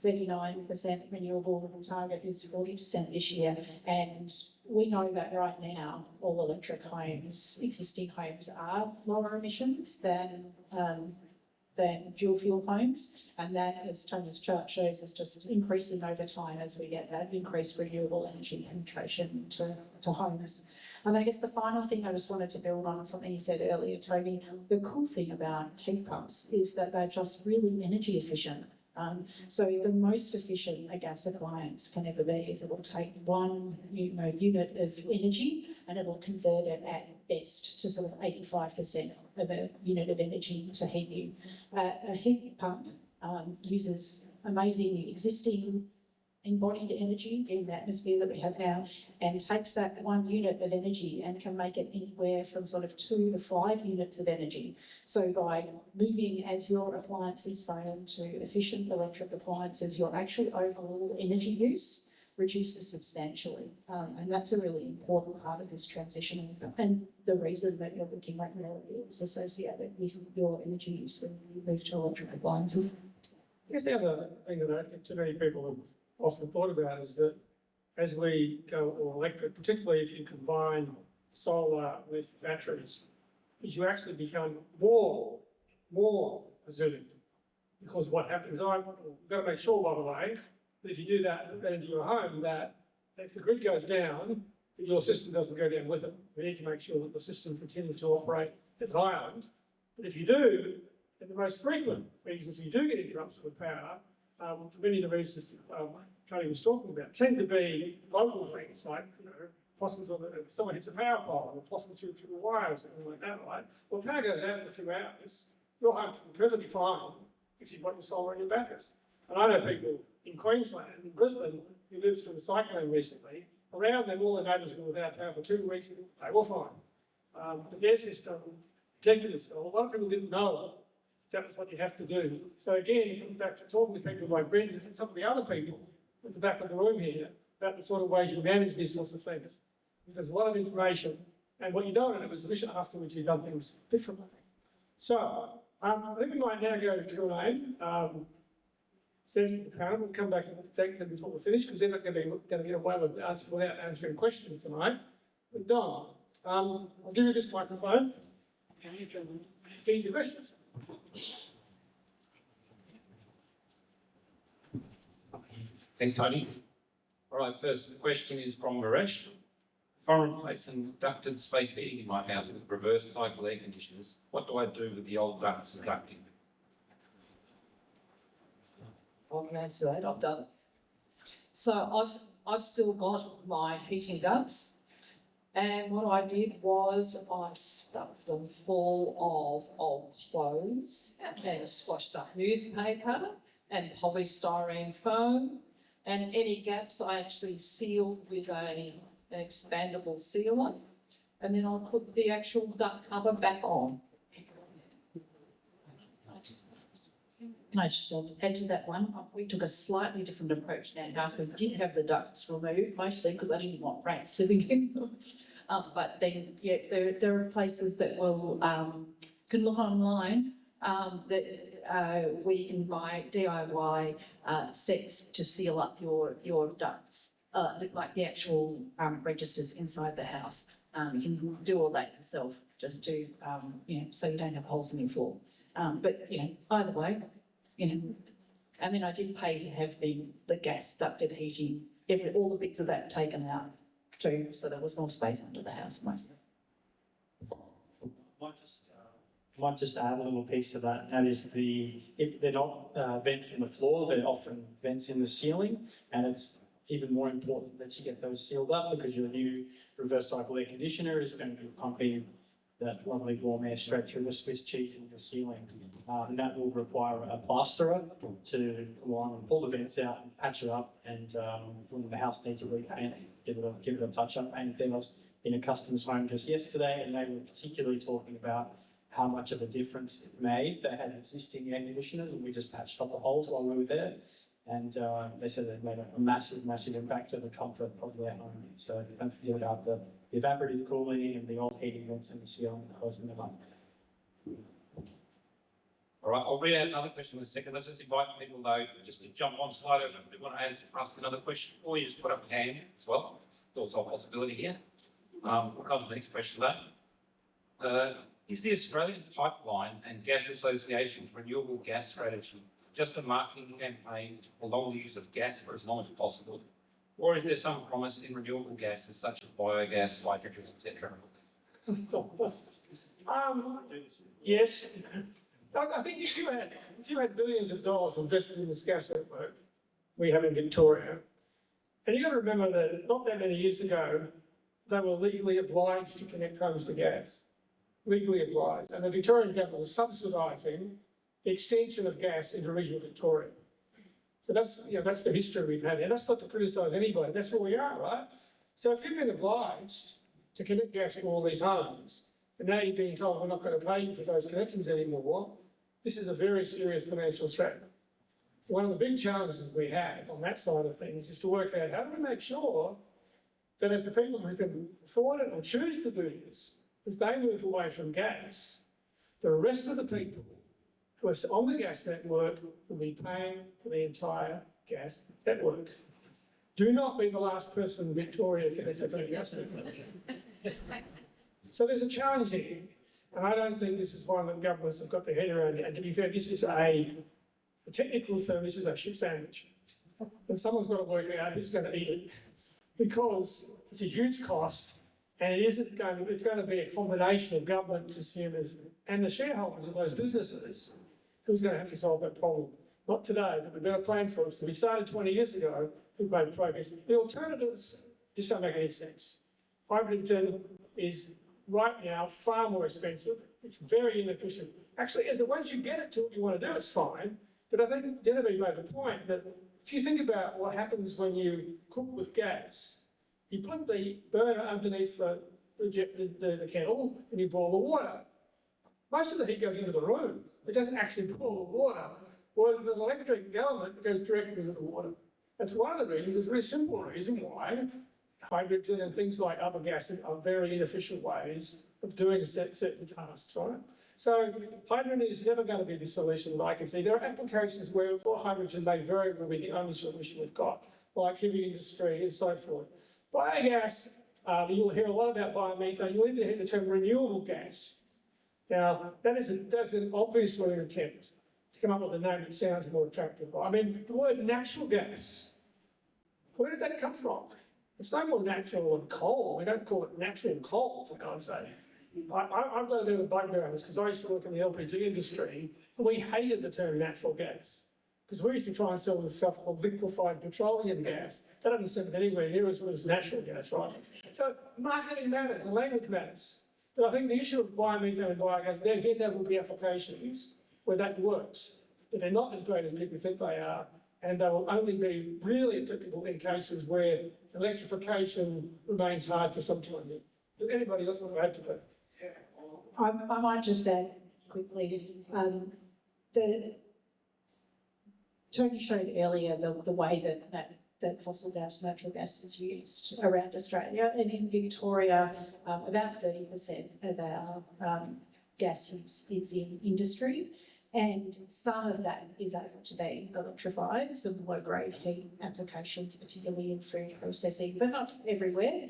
39% renewable, target is 40% this year, and we know that right now all electric homes, existing homes, are lower emissions than dual fuel homes, and that, as Tony's chart shows, is just increasing over time as we get that increased renewable energy penetration to homes. And I guess the final thing I just wanted to build on something you said earlier, Tony, the cool thing about heat pumps is that they're just really energy efficient. So the most efficient a gas appliance can ever be is it will take one unit of energy and it will convert it at best to sort of 85% of a unit of energy to heat you. A heat pump uses amazing existing embodied energy in the atmosphere that we have now, and takes that 1 unit of energy and can make it anywhere from sort of 2 to 5 units of energy. So by moving as your appliances fail to efficient electric appliances, your actual overall energy use reduces substantially. And that's a really important part of this transition. And the reason that you're looking at renewables associated with your energy use when you move to electric appliances.
I guess the other thing that I don't think too many people have often thought about is that as we go all electric, particularly if you combine solar with batteries, is you actually become more resilient. Because what happens, I've got to make sure, by the way, that if you do that into your home, that if the grid goes down, that your system doesn't go down with it. We need to make sure that the system continues to operate as an island. But if you do, then the most frequent reasons you do get interruptions with power, for many of the reasons Tony was talking about, tend to be local things like, possible if someone hits a power pole or possible through the wire or something like that, right? Well, power goes out for a few hours, your home can be perfectly fine if you've got your solar and your batteries. And I know people in Queensland, in Brisbane, who lived through the cyclone recently, around them all the neighbours were without power for 2 weeks, they were fine. Their system protected itself. A lot of people didn't know that was what you have to do. So again, if you look back to talking to people like Brendan and some of the other people at the back of the room here, about the sort of ways you manage these sorts of things. Because there's a lot of information, and what you don't know is wish afterwards you've done things differently. So, I think we might now go to Q&A. Send the panel, we'll come back and thank them before we finish, because they're not going to get away with without answering questions tonight. But Don, I'll give you this microphone, and you can feed the questions.
Thanks, Tony. All right, first question is from Maresh. If I replace some ducted space heating in my house with reverse cycle air conditioners, what do I do with the old ducts and ducting?
I can answer that, I've done it. So I've still got my heating ducts, and what I did was I stuffed them full of old clothes and squashed up newspaper and polystyrene foam, and any gaps I actually sealed with an expandable sealer, and then I'll put the actual duct cover back on.
Can I just add to that one? We took a slightly different approach in our house. We did have the ducts removed, mostly because I didn't want rats living in them. But then, yeah, there are places that will can look online that we can buy DIY sets to seal up your ducts, like the actual registers inside the house. You can do all that yourself, just to so you don't have holes in your floor. But either way. I mean, I did pay to have the gas ducted heating, all the bits of that taken out too, so there was more space under the house mostly.
Might just add a little piece to that. That is if they're not vents in the floor, they're often vents in the ceiling, and it's even more important that you get those sealed up because your new reverse cycle air conditioner is going to be pumping that lovely warm air straight through the Swiss cheese in your ceiling. And that will require a plasterer to go on and pull the vents out and patch it up, and when the house needs a repaint, give it a touch up. And there was in a customer's home just yesterday, and they were particularly talking about how much of a difference it made. They had existing air conditioners, and we just patched up the holes while we were there. And they said it made a massive impact on the comfort of their home. So don't forget about the evaporative cooling and the old heating vents in the ceiling, closing them up.
All right, I'll read out another question in a second. Let's just invite people, though, just to jump on slide over. If you want to ask another question, or you just put up a hand as well. It's also a possibility here. We'll come to the next question, though. Is the Australian Pipeline and Gas Association's renewable gas strategy just a marketing campaign to prolong the use of gas for as long as possible? Or is there some promise in renewable gases such as biogas, hydrogen, etc.?
Yes. I think if you had billions of dollars invested in this gas network we have in Victoria, and you've got to remember that not that many years ago, they were legally obliged to connect homes to gas. Legally obliged. And the Victorian government was subsidising the extension of gas into regional Victoria. So that's the history we've had. And that's not to criticise anybody, that's where we are, right? So if you've been obliged to connect gas to all these homes, and now you're being told we're not going to pay you for those connections anymore, this is a very serious financial threat. So one of the big challenges we have on that side of things is to work out how do we make sure that as the people who can afford it or choose to do this, as they move away from gas, the rest of the people who are on the gas network will be paying for the entire gas network. Do not be the last person in Victoria connected to the gas network. So there's a challenge here, and I don't think this is one that governments have got their head around yet. And to be fair, this is a technical term, this is a shit sandwich. And someone's got to work out who's going to eat it, because it's a huge cost, and it's going to be a combination of government, consumers, and the shareholders of those businesses who's going to have to solve that problem. Not today, but we've got a plan for it. So we started 20 years ago, we've made progress. The alternatives just don't make any sense. Hydrogen is right now far more expensive. It's very inefficient. Actually, once you get it to what you want to do, it's fine. But I think Genevieve made the point that if you think about what happens when you cook with gas, you put the burner underneath the kettle and you boil the water. Most of the heat goes into the room. It doesn't actually boil the water. Whereas the electric element goes directly into the water. That's one of the reasons, it's a very simple reason why hydrogen and things like other gas are very inefficient ways of doing certain tasks, right? So hydrogen is never going to be the solution that I can see. There are applications where hydrogen may very well be the only solution we've got, like heavy industry and so forth. Biogas, you'll hear a lot about biomethane. You'll even hear the term renewable gas. Now, that's obviously an attempt to come up with a name that sounds more attractive. I mean, the word natural gas, where did that come from? It's no more natural than coal. We don't call it natural coal, for God's sake. I've got a bit of a bugbear on this because I used to work in the LPG industry and we hated the term natural gas because we used to try and sell this stuff called liquefied petroleum gas. That doesn't sound anywhere near as good as natural gas, right? So marketing matters and language matters. But I think the issue of biomethane and biogas, there will be applications where that works, but they're not as great as people think they are, and they will only be really applicable in cases where electrification remains hard for some time yet. Does anybody else want to add to that?
I might just add quickly, Tony showed earlier the way that fossil gas, natural gas is used around Australia, and in Victoria, about 30% of our gas use is in industry, and some of that is able to be electrified, some low-grade heat applications, particularly in food processing, but not everywhere.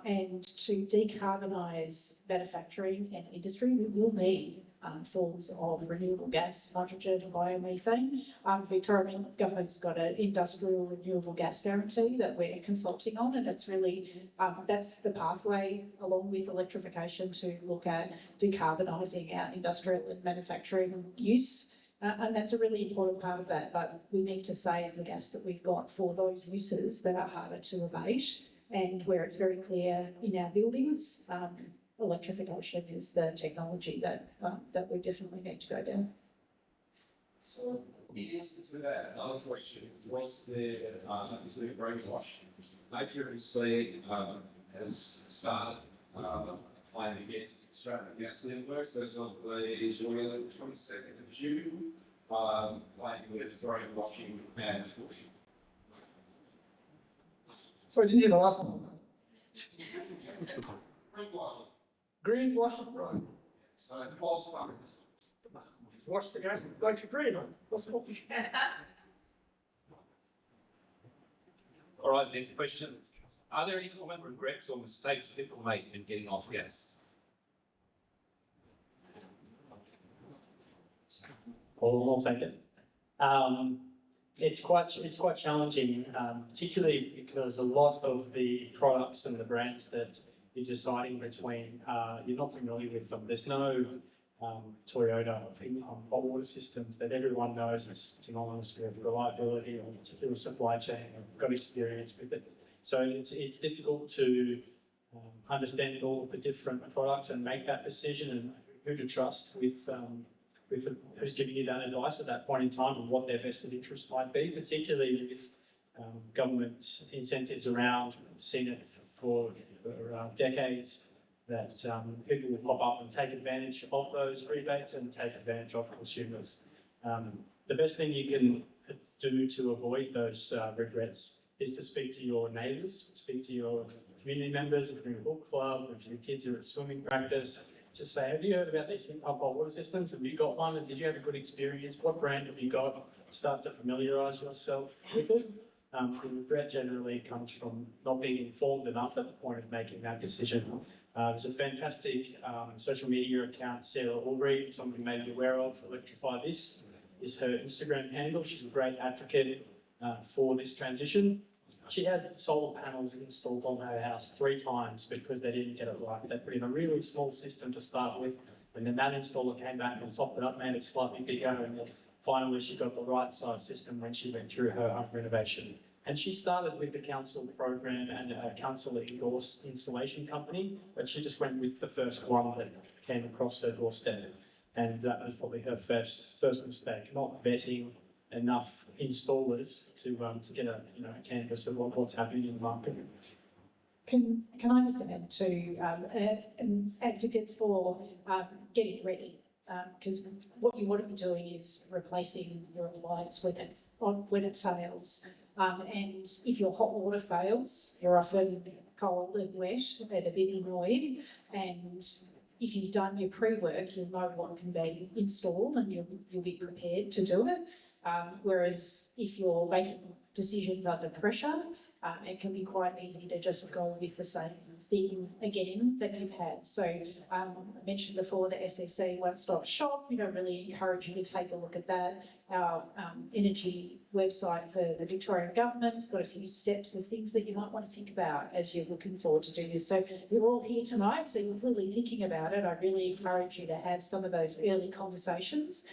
And to decarbonise manufacturing and industry, we will need forms of renewable gas, hydrogen and biomethane. Victorian government's got an industrial renewable gas guarantee that we're consulting on, and it's really, that's the pathway along with electrification to look at decarbonising our industrial and manufacturing use. And that's a really important part of that, but we need to save the gas that we've got for those uses that are harder to abate and where it's very clear in our buildings. Electrification is the technology that we definitely need to go down.
So, in answer to that, another question was is there brainwash? ACCC has started playing against Australian gas networks as of the 22nd of June, playing against brainwashing and pushing.
So I didn't hear the last one.
Brainwashing.
Greenwashing, right?
So, false funds.
Wash the gas like a green one. That's what we
All right, next question. Are there any common regrets or mistakes people make in getting off gas?
I'll take it. It's quite challenging, particularly because a lot of the products and the brands that you're deciding between, you're not familiar with them. There's no Toyota hot water systems that everyone knows is synonymous with reliability or particular supply chain. I've got experience with it. So it's difficult to understand all of the different products and make that decision and who to trust with who's giving you that advice at that point in time and what their vested interest might be, particularly with government incentives around. We've seen it for decades that people will pop up and take advantage of those rebates and take advantage of consumers. The best thing you can do to avoid those regrets is to speak to your neighbours, speak to your community members, if you're in a book club, if your kids are at swimming practice. Just say, have you heard about these pump hot water systems? Have you got one? And did you have a good experience? What brand have you got? Start to familiarise yourself with it. The regret generally comes from not being informed enough at the point of making that decision. There's a fantastic social media account, Sarah Albury, somebody you may be aware of. Electrify This is her Instagram handle. She's a great advocate for this transition. She had solar panels installed on her house 3 times because they didn't get it right. They put in a really small system to start with, and then that installer came back and topped it up, made it slightly bigger, and then finally she got the right size system when she went through her home renovation. And she started with the council program and a council endorsed installation company, but she just went with the first one that came across her doorstep. And that was probably her first mistake, not vetting enough installers to get a canvas of what's happening in the market.
Can I just add to an advocate for getting ready? Because what you want to be doing is replacing your appliance when it fails. And if your hot water fails, you're often cold and wet and a bit annoyed. And if you've done your pre-work, you'll know what can be installed and you'll be prepared to do it. Whereas if you're making decisions under pressure, it can be quite easy to just go with the same thing again that you've had. So I mentioned before the SEC one-stop shop. We don't really encourage you to take a look at that. Our energy website for the Victorian government's got a few steps of things that you might want to think about as you're looking forward to do this. So you're all here tonight, so you're clearly thinking about it. I really encourage you to have some of those early conversations.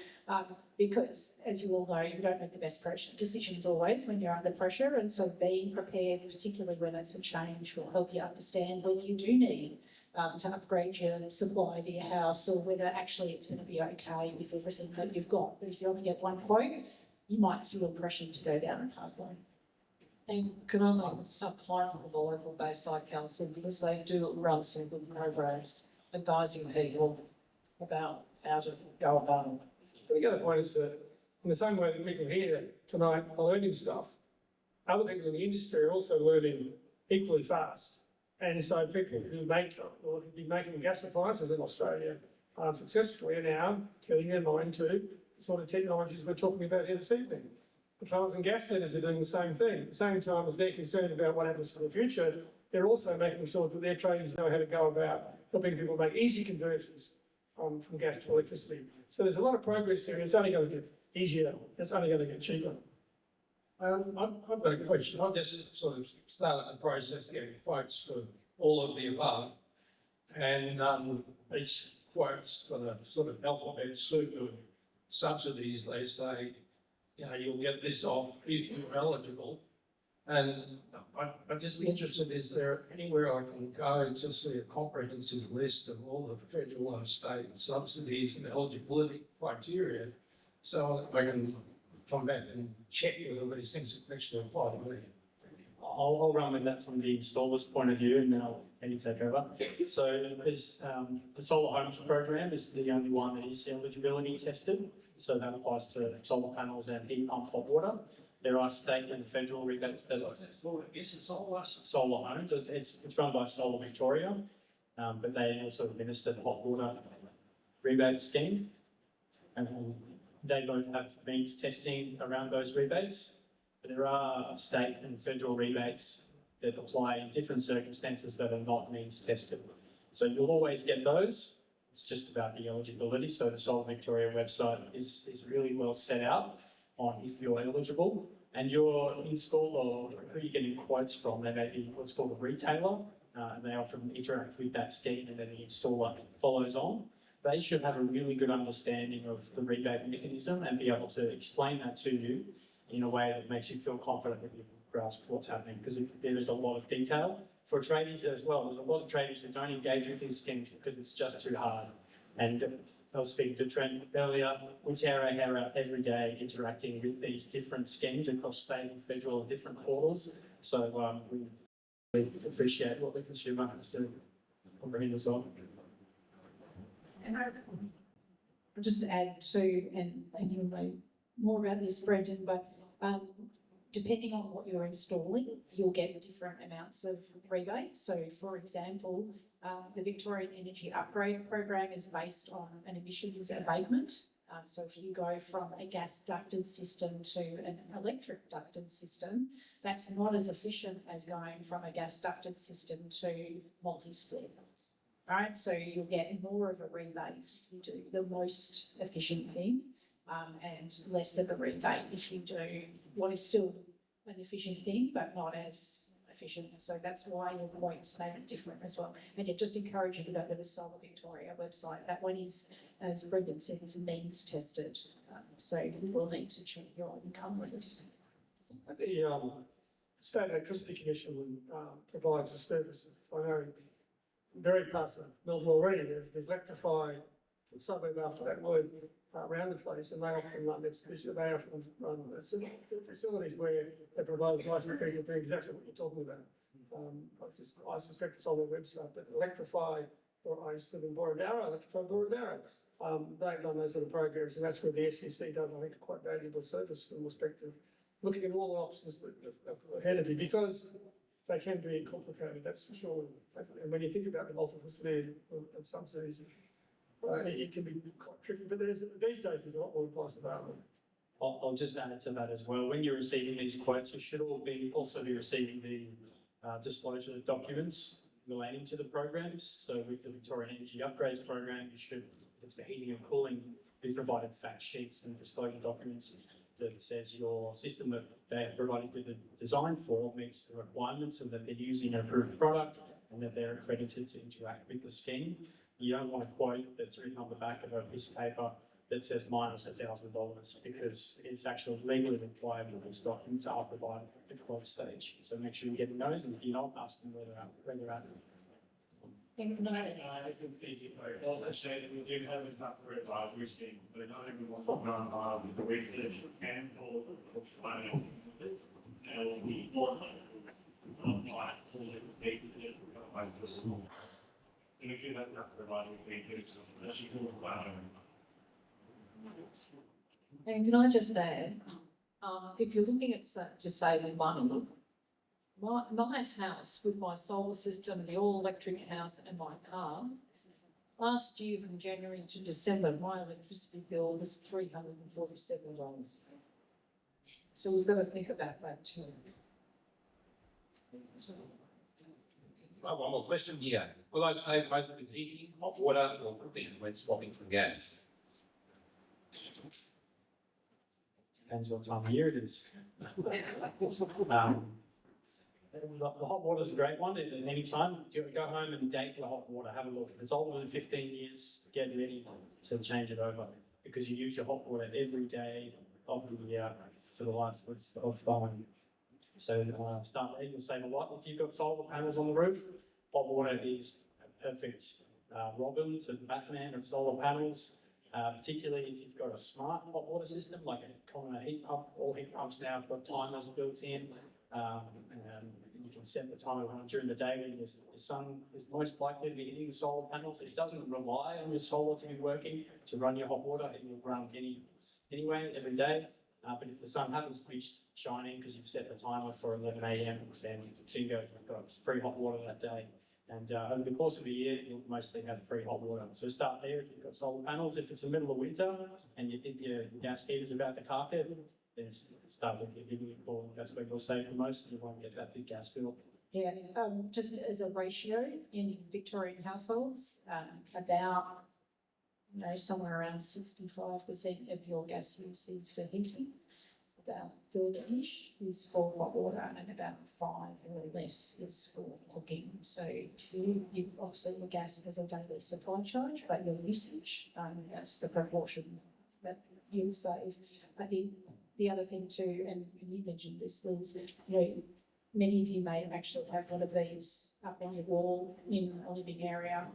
Because, as you all know, you don't make the best decisions always when you're under pressure, and so being prepared, particularly when it's a change, will help you understand whether you do need to upgrade your supply to your house or whether actually it's going to be okay with everything that you've got. But if you only get one quote, you might feel pressured to go down a pathway.
And can I make a point with the local Bayside Council, because they do run some good programs advising people about how to go about it.
The other point is that in the same way that people here tonight are learning stuff, other people in the industry are also learning equally fast. And so people who make or who've been making gas appliances in Australia successfully are now turning their mind to the sort of technologies we're talking about here this evening. The plumbers and gas fitters are doing the same thing. At the same time as they're concerned about what happens in the future, they're also making sure that their tradies know how to go about helping people make easy conversions from gas to electricity. So there's a lot of progress here. It's only going to get easier. It's only going to get cheaper.
I've got a question. I've just sort of started the process of getting quotes for all of the above, and each quote's got a sort of alphabet soup of subsidies. They say, you'll get this off if you're eligible. And I'd just be interested, is there anywhere I can go to see a comprehensive list of all the federal and state subsidies and eligibility criteria so that I can come back and check whether these things actually apply to me?
I'll run with that from the installer's point of view, and then I'll maybe take over. So there's, the Solar Homes program is the only one that is eligibility tested. So that applies to solar panels and heat pump hot water. There are state and federal rebates that are Solar Homes. It's run by Solar Victoria, but they also administer the hot water rebate scheme. And they both have means testing around those rebates. But there are state and federal rebates that apply in different circumstances that are not means tested. So you'll always get those. It's just about the eligibility. So the Solar Victoria website is really well set out on if you're eligible, and your installer or who you're getting quotes from, they may be what's called a retailer, and they often interact with that scheme, and then the installer follows on. They should have a really good understanding of the rebate mechanism and be able to explain that to you in a way that makes you feel confident that you grasp what's happening, because there is a lot of detail. For tradies as well, there's a lot of tradies who don't engage with these schemes because it's just too hard. And I was speaking to Trent earlier, we tear our hair out every day interacting with these different schemes across state and federal and different portals. So we appreciate what the consumer has to comprehend as well.
And I'll just add to, and you'll know more about this, Brendan, but Depending on what you're installing, you'll get different amounts of rebate. So for example, the Victorian Energy Upgrade Program is based on an emissions abatement. So if you go from a gas ducted system to an electric ducted system, that's not as efficient as going from a gas ducted system to multi-split. Right, so you'll get more of a rebate if you do the most efficient thing, and less of a rebate if you do what is still an efficient thing, but not as efficient. So that's why your points made it different as well. And I just encourage you to go to the Solar Victoria website. That one is, as Brendan said, is means tested. So you will need to check your income with it.
The State Electricity Commission provides a service of, I know, very parts of Melbourne already, there's Electrify, suburb after that word, around the place, and they often run facilities where they provide advice to people doing exactly what you're talking about. I suspect it's on their website, but Electrify, or I used to live in Borodarra, Electrify Borodarra, they've done those sort of programs, and that's where the SEC does, I think, a quite valuable service in respect of looking at all the options that are ahead of you, because they can be complicated, that's for sure. And when you think about the multiplicity of subsidies, it can be quite tricky, but these days there's a lot more advice available.
I'll just add to that as well. When you're receiving these quotes, you should also be receiving the disclosure documents relating to the programs. So with the Victorian Energy Upgrades Program, you should, if it's for heating and cooling, be provided fact sheets and disclosure documents that says your system that they have provided with the design for meets the requirements and that they're using an approved product and that they're accredited to interact with the scheme. You don't want a quote that's written on the back of a piece of paper that says minus $1,000 because it's actually legally required that these documents are provided at the quote stage. So make sure you're getting those, and if you're not, ask them where they're at.
It's an easy way. Also, that we do have a customer advisory scheme, but not everyone's on the research and all the planning. And it will be more like all the cases that we do have customer advisory scheme, that she can plan.
And can I just add, if you're looking at to saving money, my house with my solar system, the all-electric house and my car, last year from January to December, my electricity bill was $347. So we've got to think about that too.
One more question here. Will I save most with heating, hot water, or cooking when swapping from gas?
Depends what time of year it is. The hot water is a great one. At any time, go home and date the hot water. Have a look. If it's older than 15 years, get ready to change it over because you use your hot water every day of the year for the life of Bowen. So start there. You'll save a lot. If you've got solar panels on the roof, hot water is a perfect Robin to Batman of solar panels. Particularly if you've got a smart hot water system like a common heat pump. All heat pumps now have got timers built in. You can set the timer during the day when the sun is most likely to be hitting the solar panels. It doesn't rely on your solar to be working to run your hot water. It will run anyway every day. But if the sun happens to be shining because you've set the timer for 11 a.m, then bingo, you've got free hot water that day. And over the course of a year, you'll mostly have free hot water. So start there if you've got solar panels. If it's the middle of winter and you think your gas heater's about to carpet, then start with your heating and cooling. That's where you'll save the most and you won't get that big gas bill.
Yeah, just as a ratio in Victorian households, about somewhere around 65% of your gas use is for heating. About 30-ish is for hot water and about 5 or less is for cooking. So you obviously your gas has a daily supply charge, but your usage, that's the proportion that you'll save. I think the other thing too, and you mentioned this, Liz, many of you may actually have one of these up on your wall in a living area,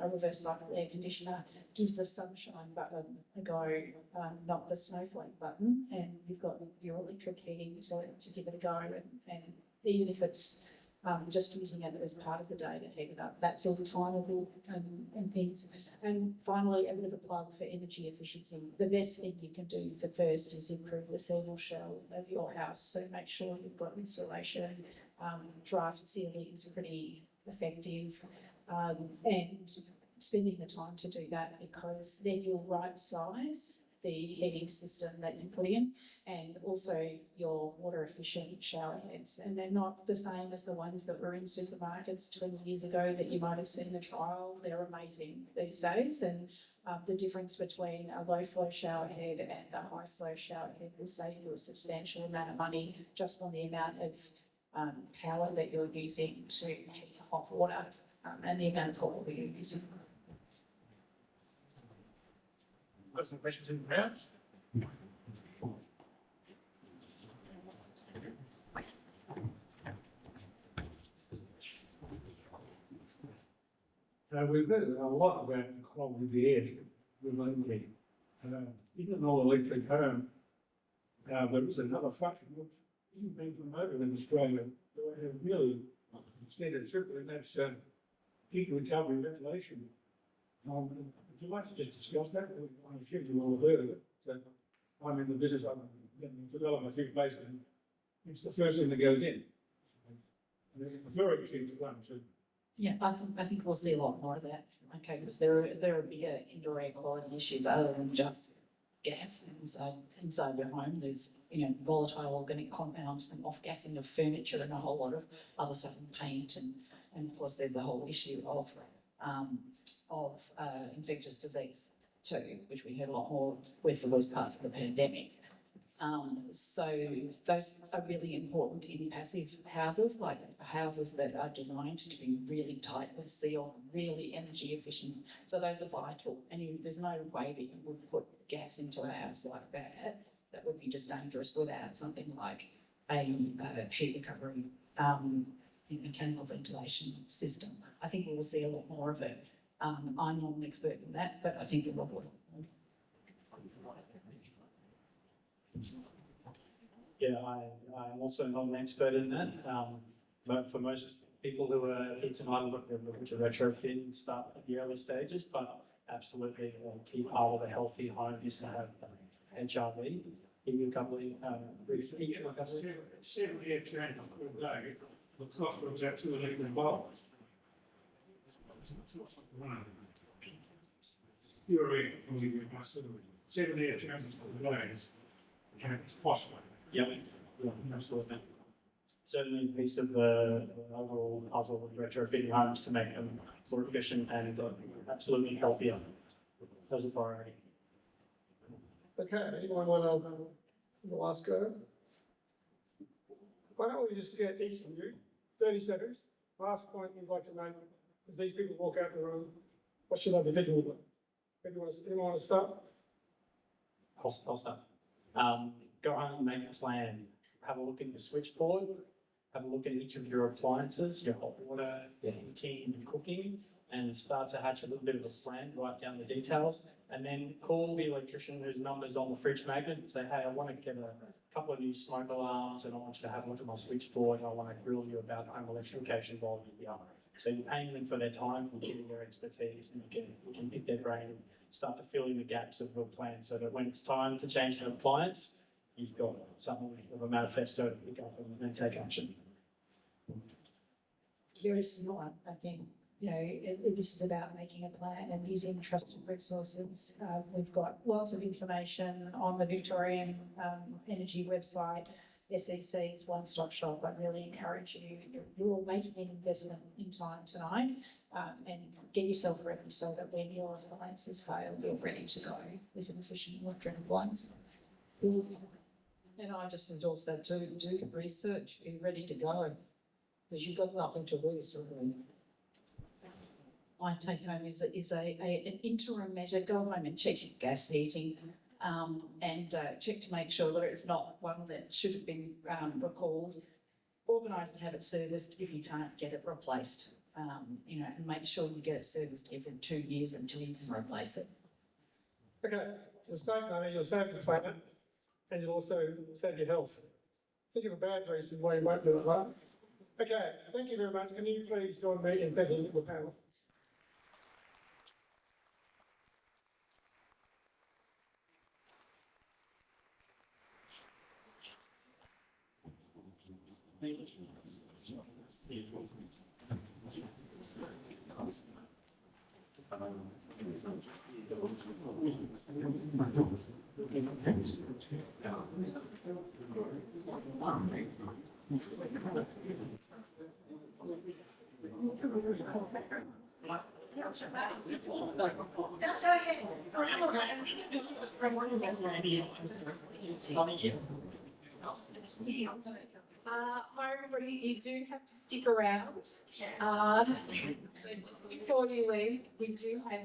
a reverse cycle air conditioner. Give the sunshine button a go, not the snowflake button, and you've got your electric heating to give it a go. And even if it's just using it as part of the day to heat it up. That's all timable and things. And finally, a bit of a plug for energy efficiency. The best thing you can do for first is improve the thermal shell of your house. So make sure you've got insulation, draft ceilings, pretty effective, and spending the time to do that, because then you'll right size the heating system that you put in, and also your water efficient shower heads. And they're not the same as the ones that were in supermarkets 20 years ago that you might have seen the trial. They're amazing these days. And the difference between a low flow shower head and a high flow shower head will save you a substantial amount of money just on the amount of power that you're using to heat hot water, and the amount of hot water you're using.
Got some questions in the crowd?
We've heard a lot about the quality of the air remotely. In an all-electric home, there is another function which isn't being promoted in Australia. They have really extended circuit, and that's heat recovery ventilation. Would you like to just discuss that? I assume you all have heard of it. So I'm in the business, I'm developing a few places, and it's the first thing that goes in. And they prefer it to run to.
Yeah, I think we'll see a lot more of that, okay, because there are bigger indoor air quality issues other than just gas inside your home. There's, volatile organic compounds from off-gassing of furniture and a whole lot of other stuff in paint, and of course there's the whole issue of infectious disease too, which we heard a lot more with the worst parts of the pandemic. So those are really important in passive houses, like houses that are designed to be really tightly sealed, really energy efficient. So those are vital, and there's no way that you would put gas into a house like that. That would be just dangerous without something like a heat recovery mechanical ventilation system. I think we will see a lot more of it. I'm not an expert in that, but I think we will.
Yeah, I'm also not an expert in that, but for most people who are into looking to retrofit and start at the early stages, but absolutely a key part of a healthy home is to have HRV, heat recovery, heat recovery.
70 air chambers per day, the cost was about $2 million. You're in, 7 air chambers per day, and it's possible.
Yep, yeah, absolutely. Certainly a piece of the overall puzzle of retrofitting homes to make them more efficient and absolutely healthier as a priority.
Okay, anyone want to, the last go? Why don't we just get each of you 30 seconds? Last point you'd like to make, as these people walk out the room, what should I be thinking about? Anyone want to start?
I'll start. Go home and make a plan. Have a look at your switchboard. Have a look at each of your appliances, your hot water, your heating and cooking, and start to hatch a little bit of a plan, write down the details, and then call the electrician whose number's on the fridge magnet and say, hey, I want to get a couple of new smoke alarms and I want you to have a look at my switchboard and I want to grill you about home electrification while you're here. So you're paying them for their time, you're giving their expertise, and you can pick their brain and start to fill in the gaps of your plan so that when it's time to change the appliance, you've got something of a manifesto to pick up and take action.
Very similar, I think. This is about making a plan and using trusted resources. We've got lots of information on the Victorian Energy website. SEC's one-stop shop. I really encourage you. You're all making an investment in time tonight, and get yourself ready so that when your appliances fail, you're ready to go with an efficient electric appliance.
And I just endorse that too. Do research, be ready to go, because you've got nothing to lose, really.
My take home is an interim measure. Go home and check your gas heating, and check to make sure that it's not one that should have been recalled. Organise to have it serviced if you can't get it replaced, and make sure you get it serviced every 2 years until you can replace it.
Okay, you'll save money, you'll save the planet, and you'll also save your health. Think of a bad reason why you won't do it, right? Okay, thank you very much. Can you please join me in thanking the panel?
Hi everybody, you do have to stick around. So just before you leave, we do have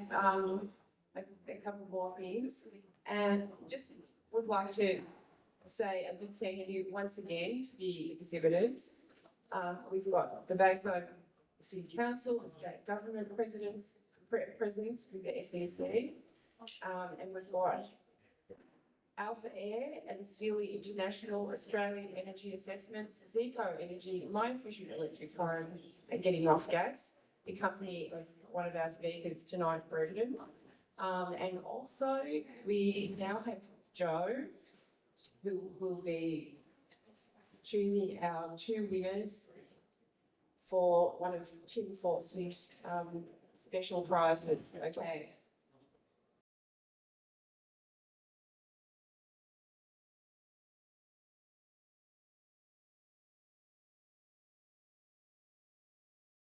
a couple more things. And just would like to say a big thank you once again to the exhibitors. We've got the Bayside City Council, the state government presence with the SEC. And we've got Alpha Air and Sealy International, Australian Energy Assessments, Zico Energy, Mine Fusion Electric Home, and Getting Off Gas, the company of one of our speakers tonight, Brendan. And also we now have Joe, who will be choosing our two winners for one of Tim Forstey's special prizes. Okay.